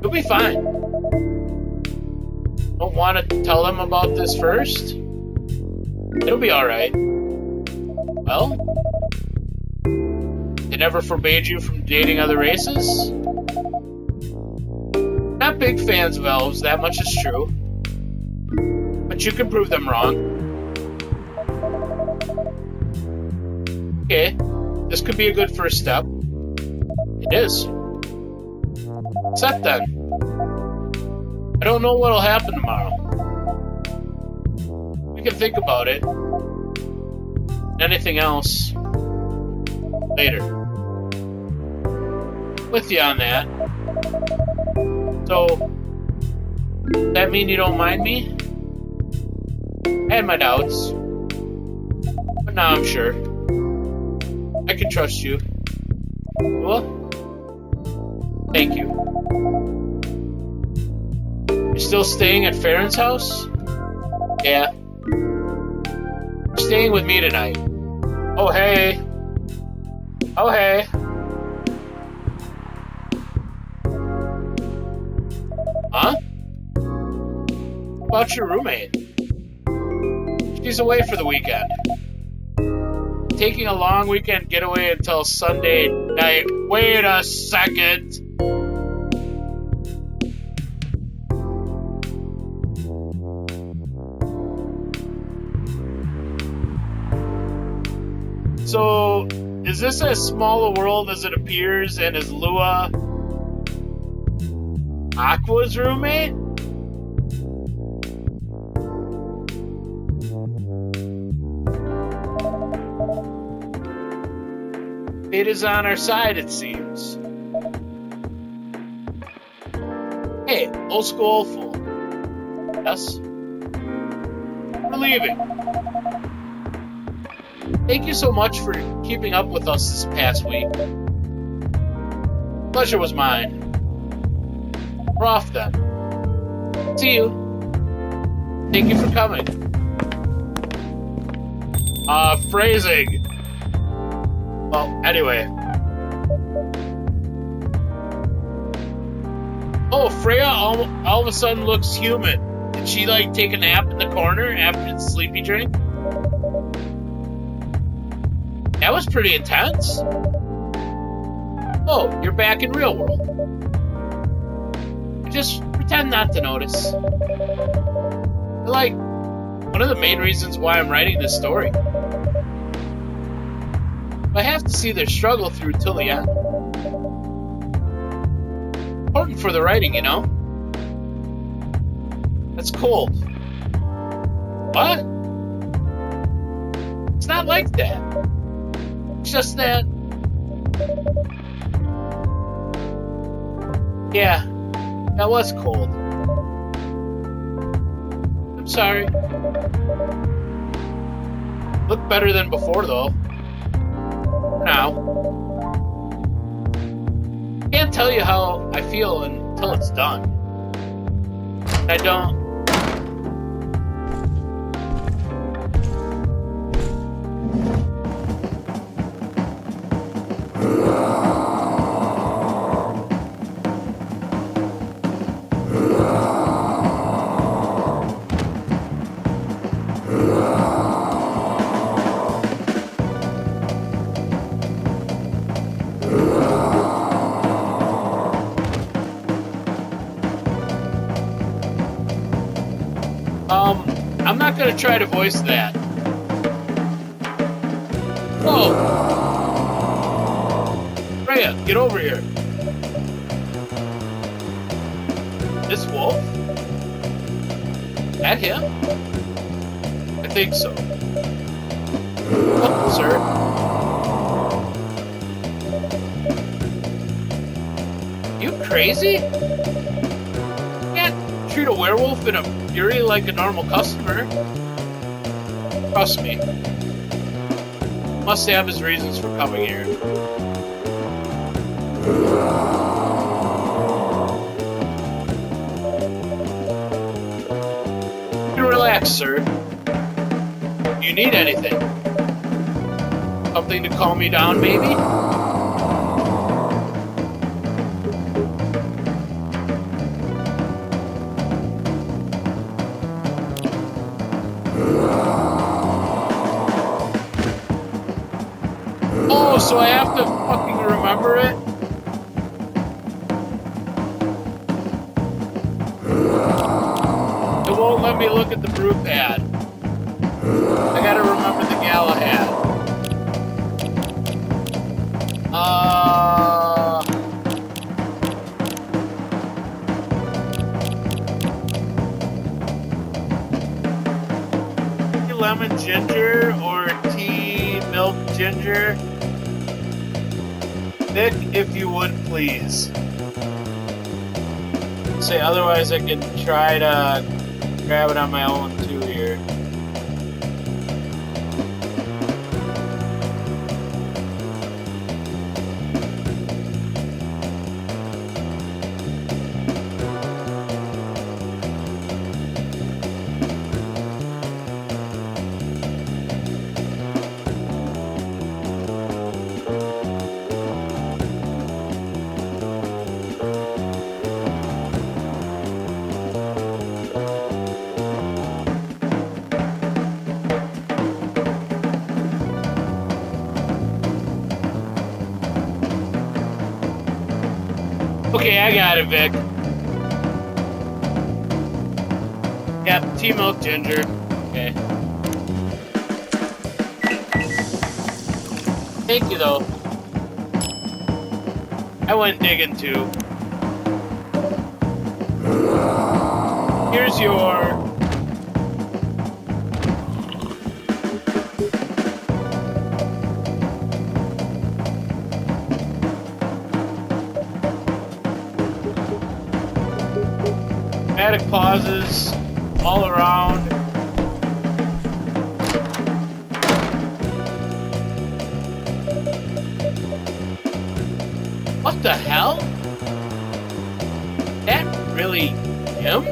You'll be fine. Don't want to tell them about this first? It'll be alright. Well? They never forbade you from dating other races? Not big fans of elves, that much is true. But you can prove them wrong. Okay, this could be a good first step. It is. Set then. I don't know what'll happen tomorrow. We can think about it. Anything else later. With you on that. So, does that mean you don't mind me? I had my doubts. But now I'm sure. I can trust you. Well, thank you. You're still staying at Farron's house? Yeah. You're staying with me tonight. Oh, hey. Oh, hey. Huh? What about your roommate? She's away for the weekend. Taking a long weekend getaway until Sunday night. Wait a second. So, is this as small a world as it appears, and is Lua Aqua's roommate? It is on our side, it seems. Hey, old school old fool. Yes? We're leaving. Thank you so much for keeping up with us this past week. Pleasure was mine. We're off then. See you. Thank you for coming. Phrasing. Well, anyway. Oh, Freya all of a sudden looks human. Did she, like, take a nap in the corner after the sleepy drink? That was pretty intense. Oh, you're back in real world. Just pretend not to notice. Like, one of the main reasons why I'm writing this story. I have to see their struggle through till the end. Important for the writing, you know? That's cold. What? It's not like that. It's just that... Yeah, that was cold. I'm sorry. Looked better than before, though. Now. Can't tell you how I feel until it's done. I don't. I'm not gonna try to voice that. Whoa! Freya, get over here. This wolf? That him? I think so. Welcome, sir. You crazy? You can't treat a werewolf in a fury like a normal customer. Trust me. Must have his reasons for coming here. You can relax, sir. You need anything? Something to calm you down, maybe? so I have to fucking remember it? It won't let me look at the brew pad. I gotta remember the Galahad. Lemon ginger or tea milk ginger? Vic, if you would please. Say otherwise I can try to grab it on my own too here. Okay, I got it, Vic. Yep, tea milk ginger. Okay. Thank you, though. I went digging, too. Here's your... dramatic pauses all around. What the hell? That really him?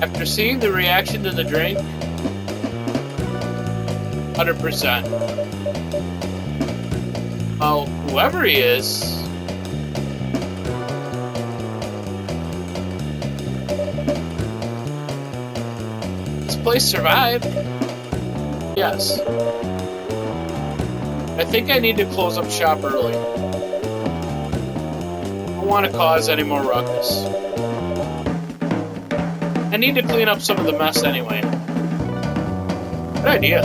After seeing the reaction to the drink, 100%. Well, whoever he is, place survived. Yes. I think I need to close up shop early. I don't want to cause any more ruckus. I need to clean up some of the mess anyway. Good idea.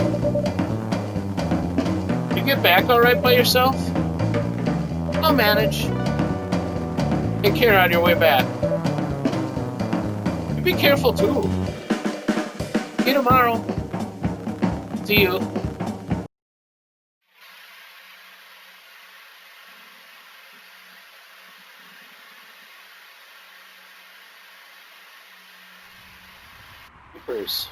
You get back alright by yourself? I'll manage. Take care on your way back. You be careful too. See you tomorrow. See you. Keepers.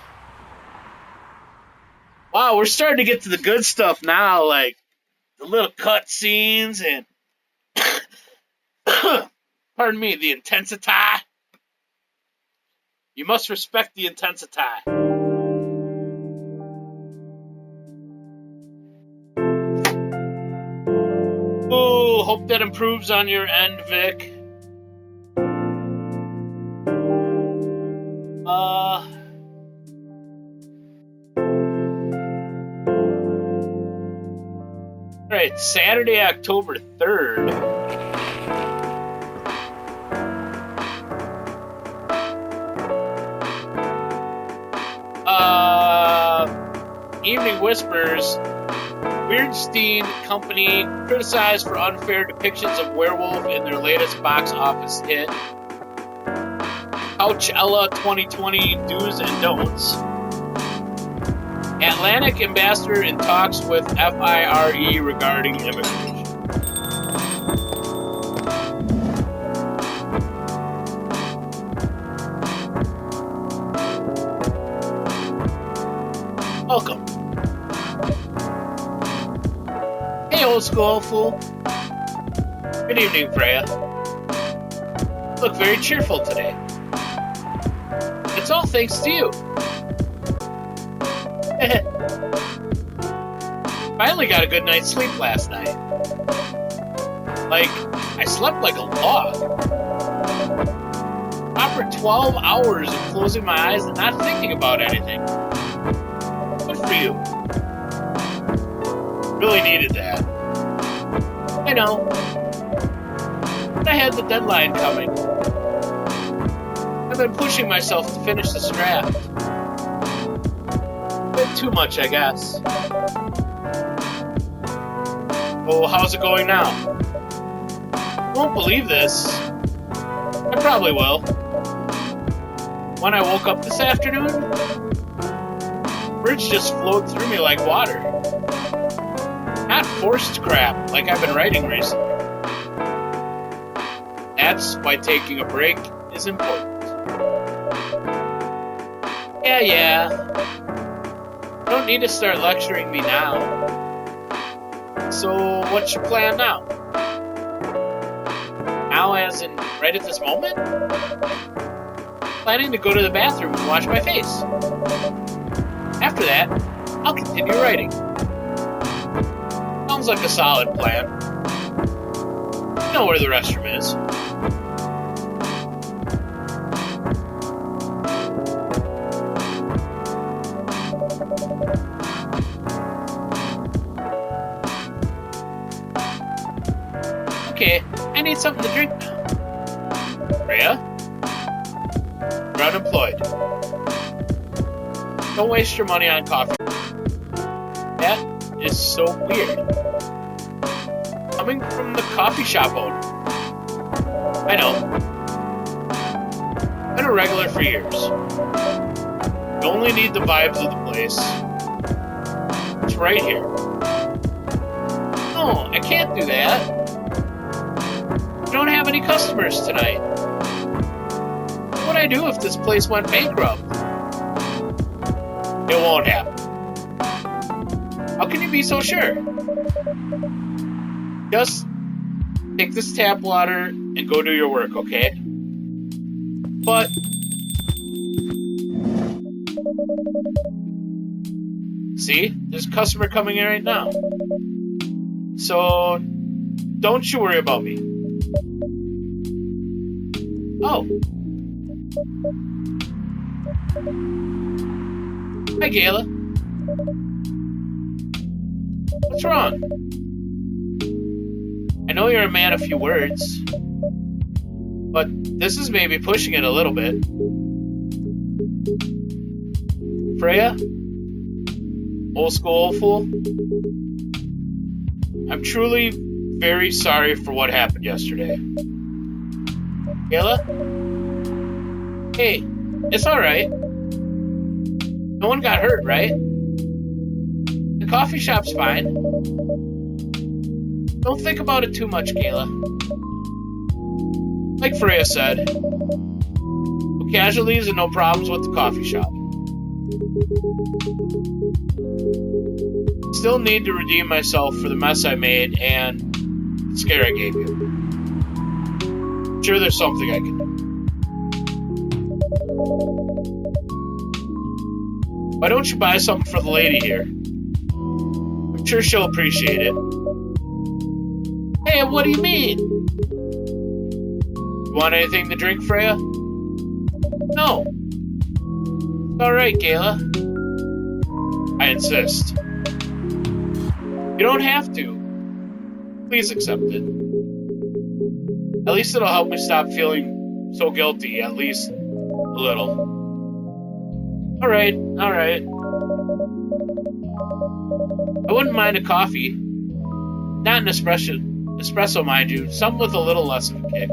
Wow, we're starting to get to the good stuff now, like the little cut scenes and pardon me, the intensity. You must respect the intensity. Oh, hope that improves on your end, Vic. Alright, Saturday, October 3rd. Evening Whispers. Weirdstein Company criticized for unfair depictions of werewolf in their latest box office hit. Coachella 2020 do's and don'ts. Atlantic ambassador in talks with FIRE regarding immigration. Welcome. Hey, old school fool. Good evening, Freya. Look very cheerful today. It's all thanks to you. Finally got a good night's sleep last night. Like, I slept like a log. Proper 12 hours of closing my eyes and not thinking about anything. Good for you. Really needed that. I know. But I had the deadline coming. I've been pushing myself to finish this draft. A bit too much, I guess. Oh, how's it going now? You won't believe this. I probably will. When I woke up this afternoon, words just flowed through me like water. Not forced crap like I've been writing recently. That's why taking a break is important. Yeah. You don't need to start lecturing me now. So, what's your plan now? Now, as in right at this moment? Planning to go to the bathroom and wash my face. After that, I'll continue writing. Sounds like a solid plan. You know where the restroom is. Okay, I need something to drink now. Freya? You're unemployed. Don't waste your money on coffee. That is so weird. Coming from the coffee shop owner. I know. Been a regular for years. You only need the vibes of the place. It's right here. No, I can't do that. I don't have any customers tonight. What would I do if this place went bankrupt? It won't happen. How can you be so sure? Just take this tap water and go do your work, okay? But see, there's a customer coming in right now. So don't you worry about me. Oh. Hi, Gayla. What's wrong? I know you're a man of few words, but this is maybe pushing it a little bit. Freya? Old school, old fool? I'm truly very sorry for what happened yesterday. Gayla? Hey, it's alright. No one got hurt, right? The coffee shop's fine. Don't think about it too much, Gayla. Like Freya said, no casualties and no problems with the coffee shop. Still need to redeem myself for the mess I made and the scare I gave you. Sure, there's something I can do. Why don't you buy something for the lady here? I'm sure she'll appreciate it. Hey, what do you mean? You want anything to drink, Freya? No. It's alright, Gayla. I insist. You don't have to. Please accept it. At least it'll help me stop feeling so guilty, at least a little. Alright. I wouldn't mind a coffee. Not an espresso, mind you. Some with a little less of a kick.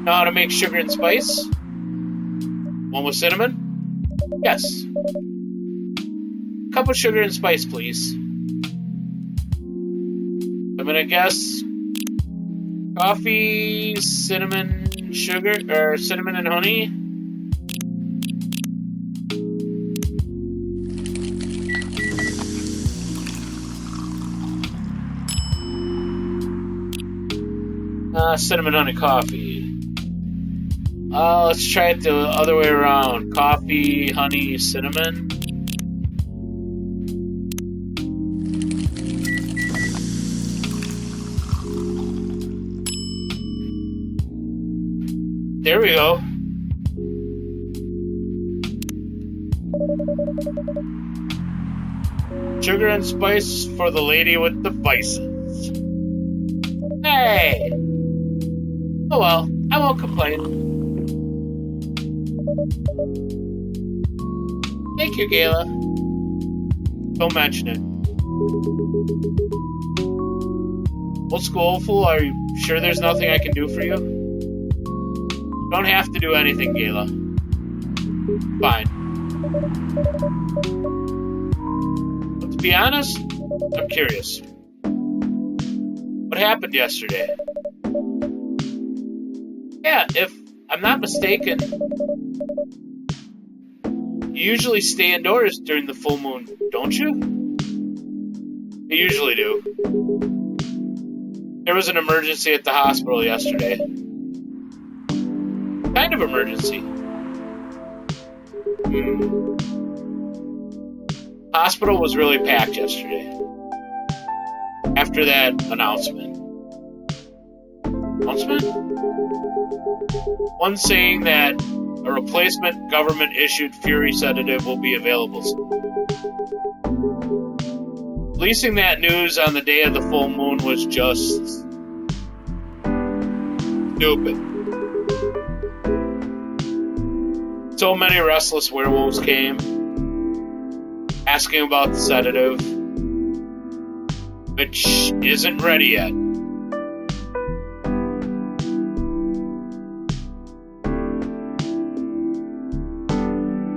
Know how to make sugar and spice? One with cinnamon? Yes. Cup of sugar and spice, please. I'm gonna guess coffee, cinnamon, sugar, or cinnamon and honey. Cinnamon honey coffee. Let's try it the other way around. Coffee, honey, cinnamon. There we go. Sugar and spice for the lady with the vices. Hey! Oh well, I won't complain. Thank you, Gayla. Don't mention it. Old school fool, are you sure there's nothing I can do for you? Don't have to do anything, Gayla. Fine. But to be honest, I'm curious. What happened yesterday? Yeah, if I'm not mistaken, you usually stay indoors during the full moon, don't you? You usually do. There was an emergency at the hospital yesterday. Kind of emergency. Hospital was really packed yesterday. After that announcement. One saying that a replacement government-issued Fury sedative will be available soon. Releasing that news on the day of the full moon was just stupid. So many restless werewolves came, asking about the sedative, which isn't ready yet.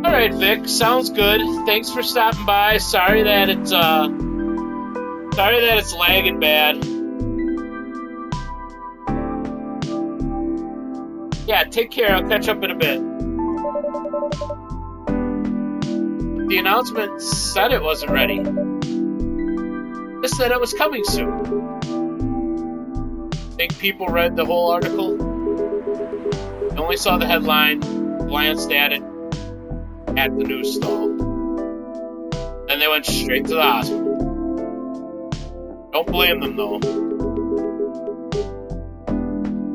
Alright, Vic, sounds good. Thanks for stopping by. Sorry that it's lagging bad. Yeah, take care. I'll catch up in a bit. The announcement said it wasn't ready. It said it was coming soon. Think people read the whole article? I only saw the headline, glanced at it at the news stall. Then they went straight to the hospital. Don't blame them, though.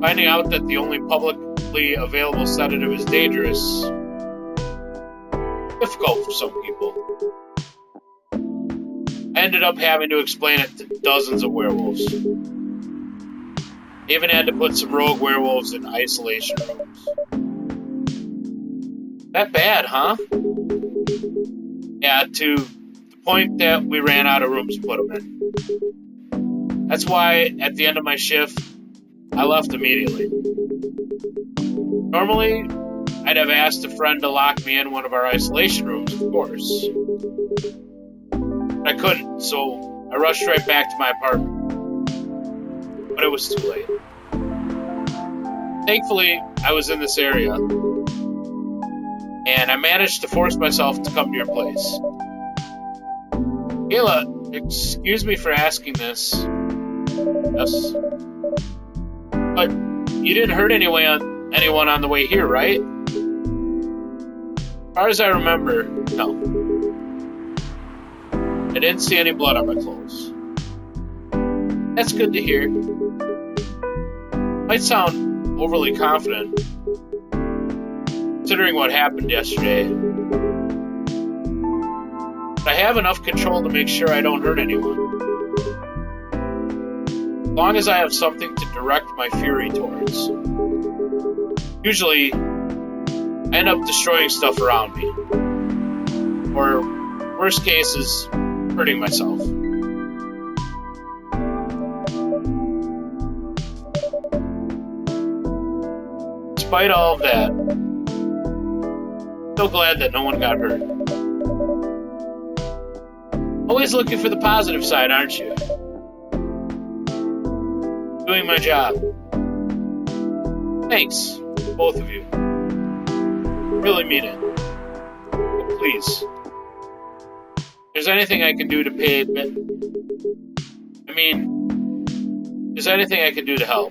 Finding out that the only publicly available sedative is dangerous. Difficult for some people. I ended up having to explain it to dozens of werewolves. Even had to put some rogue werewolves in isolation rooms. That bad, huh? Yeah, to the point that we ran out of rooms to put them in. That's why, at the end of my shift, I left immediately. Normally, I'd have asked a friend to lock me in one of our isolation rooms, of course. But I couldn't, so I rushed right back to my apartment. But it was too late. Thankfully, I was in this area, and I managed to force myself to come to your place. Gayla, excuse me for asking this. Yes. But you didn't hurt anyone on the way here, right? As far as I remember, no. I didn't see any blood on my clothes. That's good to hear. Might sound overly confident, considering what happened yesterday. But I have enough control to make sure I don't hurt anyone. As long as I have something to direct my fury towards. Usually, I end up destroying stuff around me. Or, worst case is hurting myself. Despite all of that, I'm so glad that no one got hurt. Always looking for the positive side, aren't you? Doing my job. Thanks, both of you. Really mean it. But please, if there's anything I can do to pay admit. I mean, if there's anything I can do to help.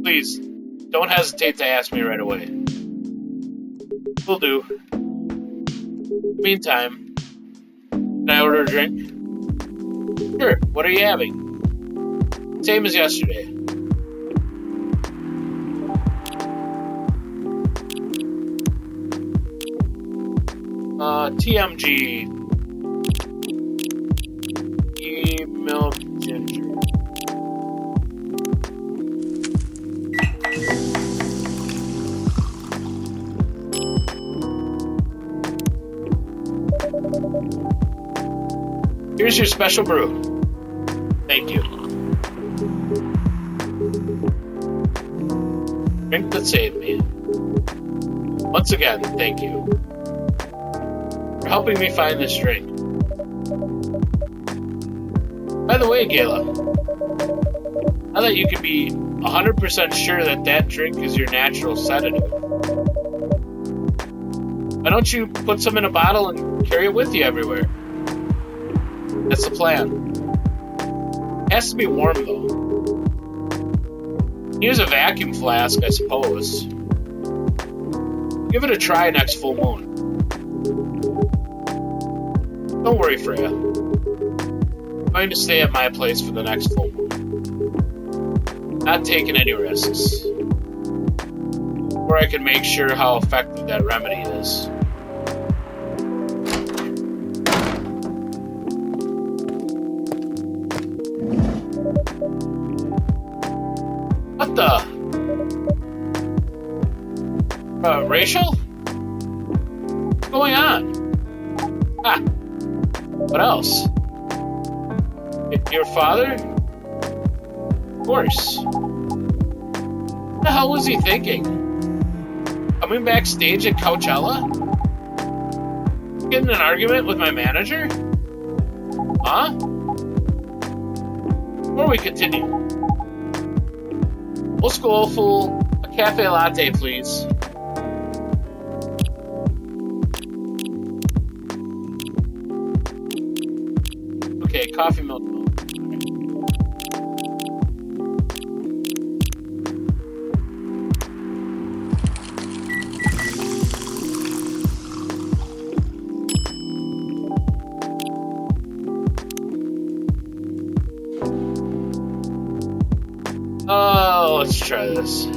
Please, don't hesitate to ask me right away. Will do. Meantime, can I order a drink? Sure, what are you having? Same as yesterday. TMG. Here's your special brew. Thank you. Drink that saved me. Once again, thank you for helping me find this drink. By the way, Gala, now that you can be 100% sure that that drink is your natural sedative, why don't you put some in a bottle and carry it with you everywhere? That's the plan. It has to be warm, though. Use a vacuum flask, I suppose. Give it a try next full moon. Don't worry, Freya. I'm going to stay at my place for the next full moon. Not taking any risks. Or I can make sure how effective that remedy is. What the? Rachel? What's going on? Ah. What else? Your father? Of course. What the hell was he thinking? Coming backstage at Coachella? Getting in an argument with my manager? Huh? Before we continue, old school full, a cafe latte, please. Okay, coffee milk. Oh, let's try this.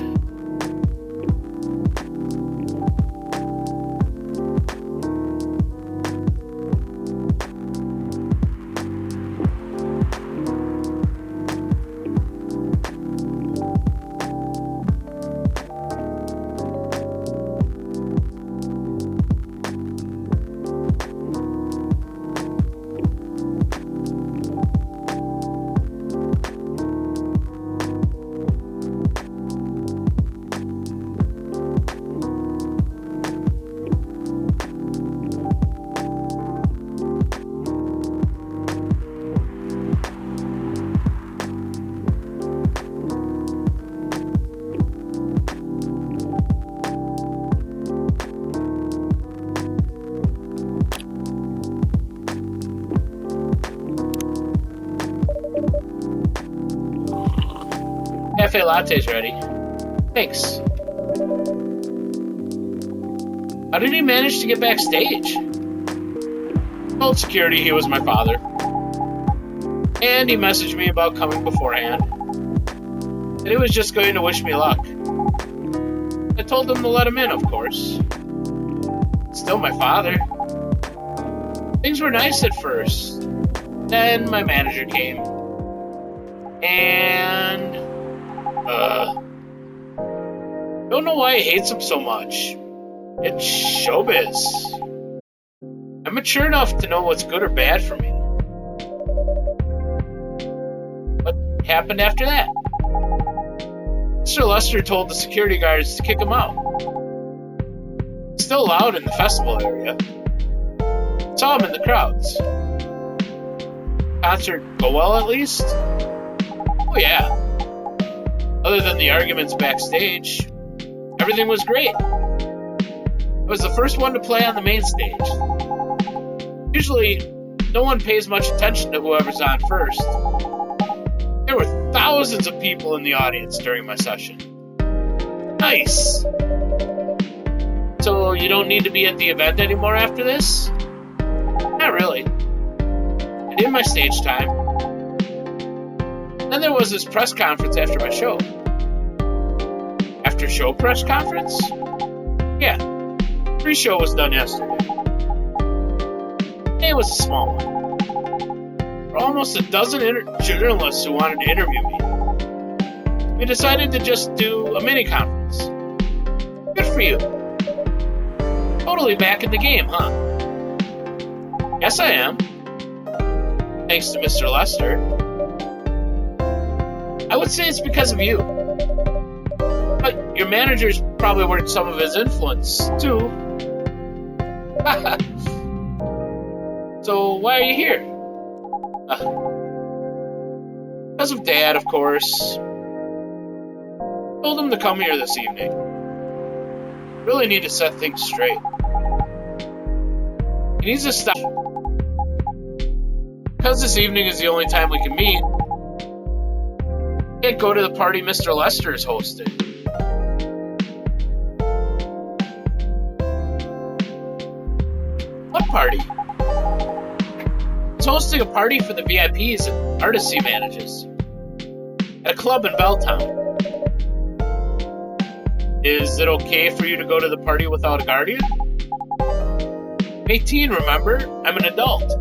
Cafe latte's ready. Thanks. How did he manage to get backstage? Told security he was my father. And he messaged me about coming beforehand. And he was just going to wish me luck. I told him to let him in, of course. Still my father. Things were nice at first. Then my manager came. And... don't know why he hates him so much. It's showbiz. I'm mature enough to know what's good or bad for me. What happened after that? Mr. Lester told the security guards to kick him out. He's still allowed in the festival area. Saw him in the crowds. Concert go well, at least? Oh yeah. Other than the arguments backstage, everything was great. I was the first one to play on the main stage. Usually, no one pays much attention to whoever's on first. There were thousands of people in the audience during my session. Nice! So you don't need to be at the event anymore after this? Not really. I did my stage time. Then there was this press conference after my show. After show press conference? Yeah. Pre-show was done yesterday. It was a small one. There were almost a dozen journalists who wanted to interview me. We decided to just do a mini conference. Good for you. Totally back in the game, huh? Yes, I am. thanks to Mr. Lester. I would say it's because of you. But your manager's probably worked some of his influence, too. So why are you here? Because of Dad, of course. Told him to come here this evening. Really need to set things straight. He needs to stop. Because this evening is the only time we can meet, can't go to the party Mr. Lester is hosting. What party? He's hosting a party for the VIPs and artists he manages. At a club in Belltown. Is it okay for you to go to the party without a guardian? I'm 18, remember? I'm an adult.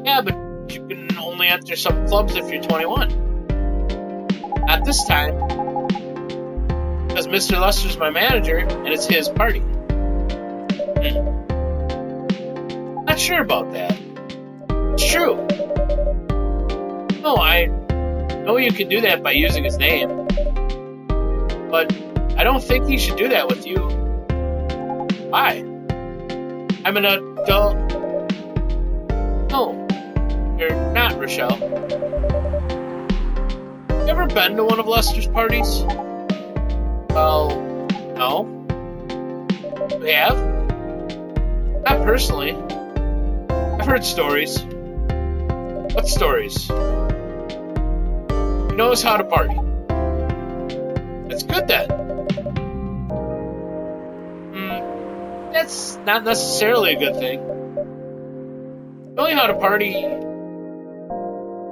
Yeah, but you can only enter some clubs if you're 21. Not this time. Because Mr. Lester's my manager, and it's his party. Not sure about that. It's true. No, I know you can do that by using his name. But I don't think he should do that with you. Why? I'm an adult. No, you're not, Rochelle. You ever been to one of Lester's parties? Well, no. You have? Not personally. I've heard stories. What stories? He knows how to party. That's good then. That's not necessarily a good thing. Knowing how to party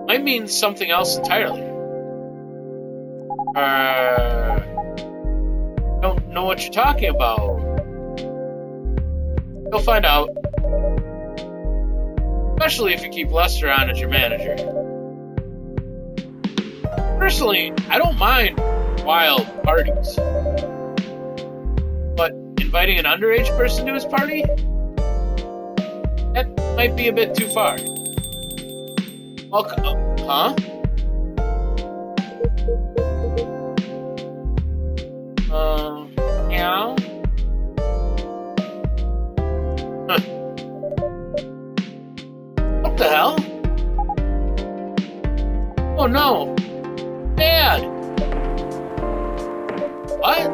might mean something else entirely. Don't know what you're talking about. You'll find out. Especially if you keep Lester on as your manager. Personally, I don't mind wild parties. But inviting an underage person to his party? That might be a bit too far. Welcome. Huh? Yeah? Huh. What the hell? Oh no! Dad! What?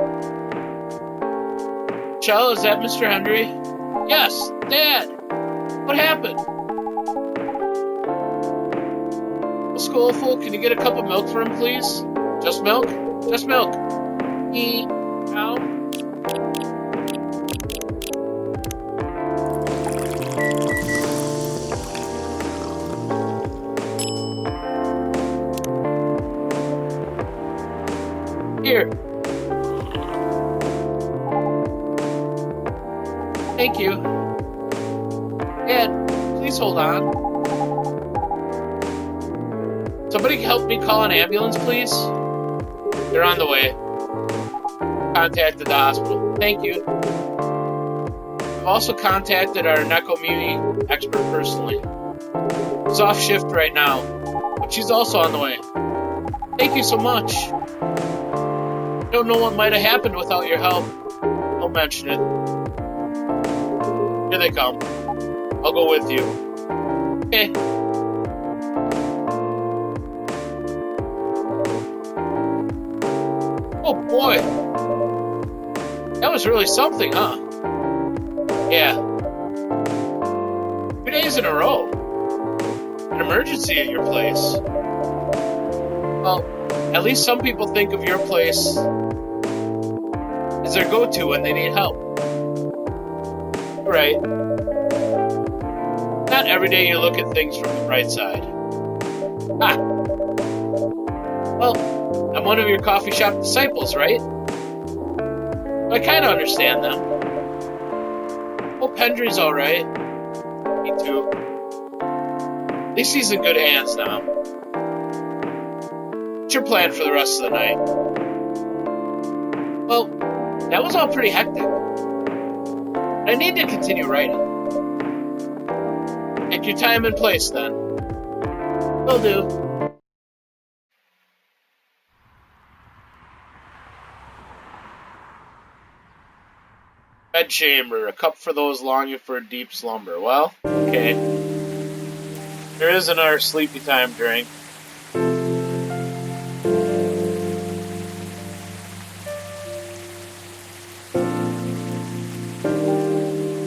Michelle, is that Mr. Henry? Yes, Dad! What happened? Schoolful, can you get a cup of milk for him, please? Just milk? Just milk. Ow. Here. Thank you. Dad, please hold on. Somebody help me call an ambulance, please? They're on the way. Contacted the hospital. Thank you. I've also contacted our Nekomuni expert personally. She's off shift right now, but she's also on the way. Thank you so much. I don't know what might have happened without your help. Don't mention it. Here they come. I'll go with you. Okay. Oh boy. That was really something, huh? Yeah. 2 days in a row. An emergency at your place. Well, at least some people think of your place as their go-to when they need help. Right. Not every day you look at things from the bright side. Ah. Well, I'm one of your coffee shop disciples, right? I kind of understand them. Hope Hendry's alright. Me too. At least he's in good hands now. What's your plan for the rest of the night? Well, that was all pretty hectic. I need to continue writing. Take your time and place, then. Will do. Bedchamber, a cup for those longing for a deep slumber. Well, okay. There is another sleepy time drink.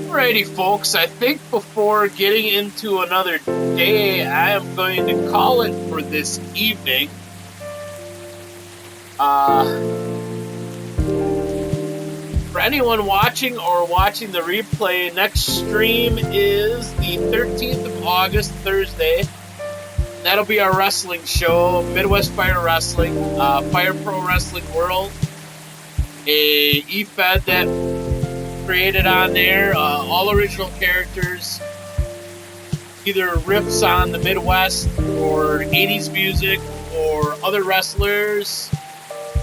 Alrighty, folks, I think before getting into another day, I am going to call it for this evening. For anyone watching or watching the replay, next stream is the 13th of August, Thursday. That'll be our wrestling show, Midwest Fire Wrestling, Fire Pro Wrestling World, a eFed that created on there, all original characters, either riffs on the Midwest or 80s music or other wrestlers,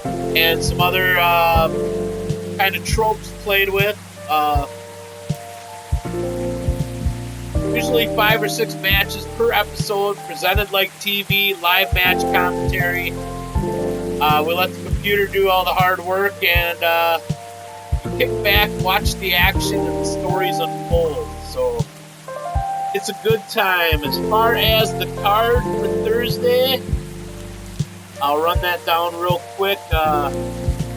and some other kind of tropes played with. Usually 5 or 6 matches per episode, presented like TV, live match commentary. We let the computer do all the hard work, and you kick back, watch the action, and the stories unfold. So it's a good time. As far as the card for Thursday, I'll run that down real quick.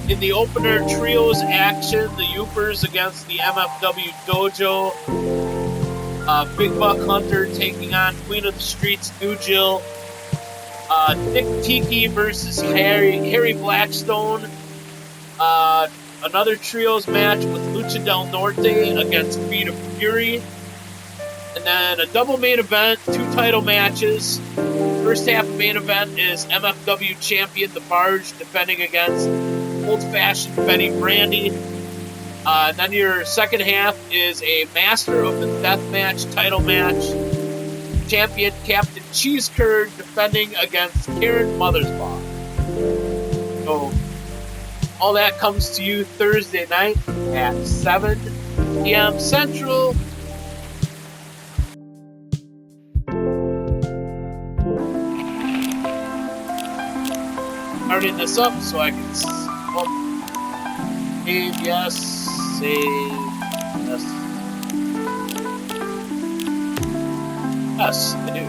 In the opener trios action, the Yoopers against the MFW Dojo. Big Buck Hunter taking on Queen of the Streets, New Jill. Nick Tiki versus Harry Blackstone. Another trios match with Lucha Del Norte against Feet of Fury. And then a double main event, 2 title matches. First half main event is MFW champion The Barge defending against Old Fashioned Benny Brandy. And then your second half is a Master of the Deathmatch title match. Champion Captain Cheese Curd defending against Karen Mothersbaugh. So all that comes to you Thursday night at 7 p.m. Central. Starting this up so I can save yes, save yes. Yes, I do.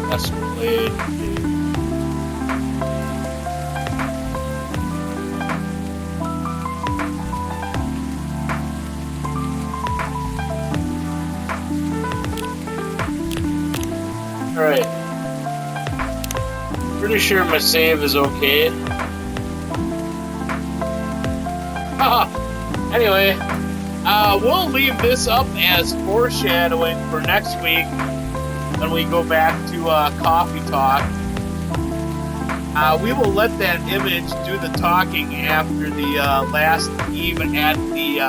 Yes, played. Alright. Pretty sure my save is okay. Anyway, we'll leave this up as foreshadowing for next week when we go back to Coffee Talk. We will let that image do the talking after the last eve at the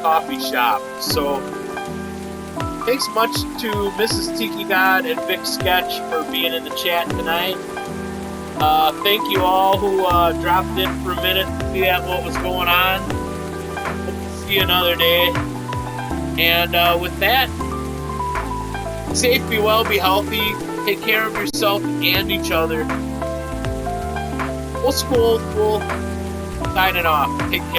coffee shop. So, thanks much to Mrs. Tiki God and Vic Sketch for being in the chat tonight. Thank you all who dropped in for a minute to see what was going on. Hope to see you another day. And with that, safe, be well, be healthy, take care of yourself and each other. Old school, signing off. Take care.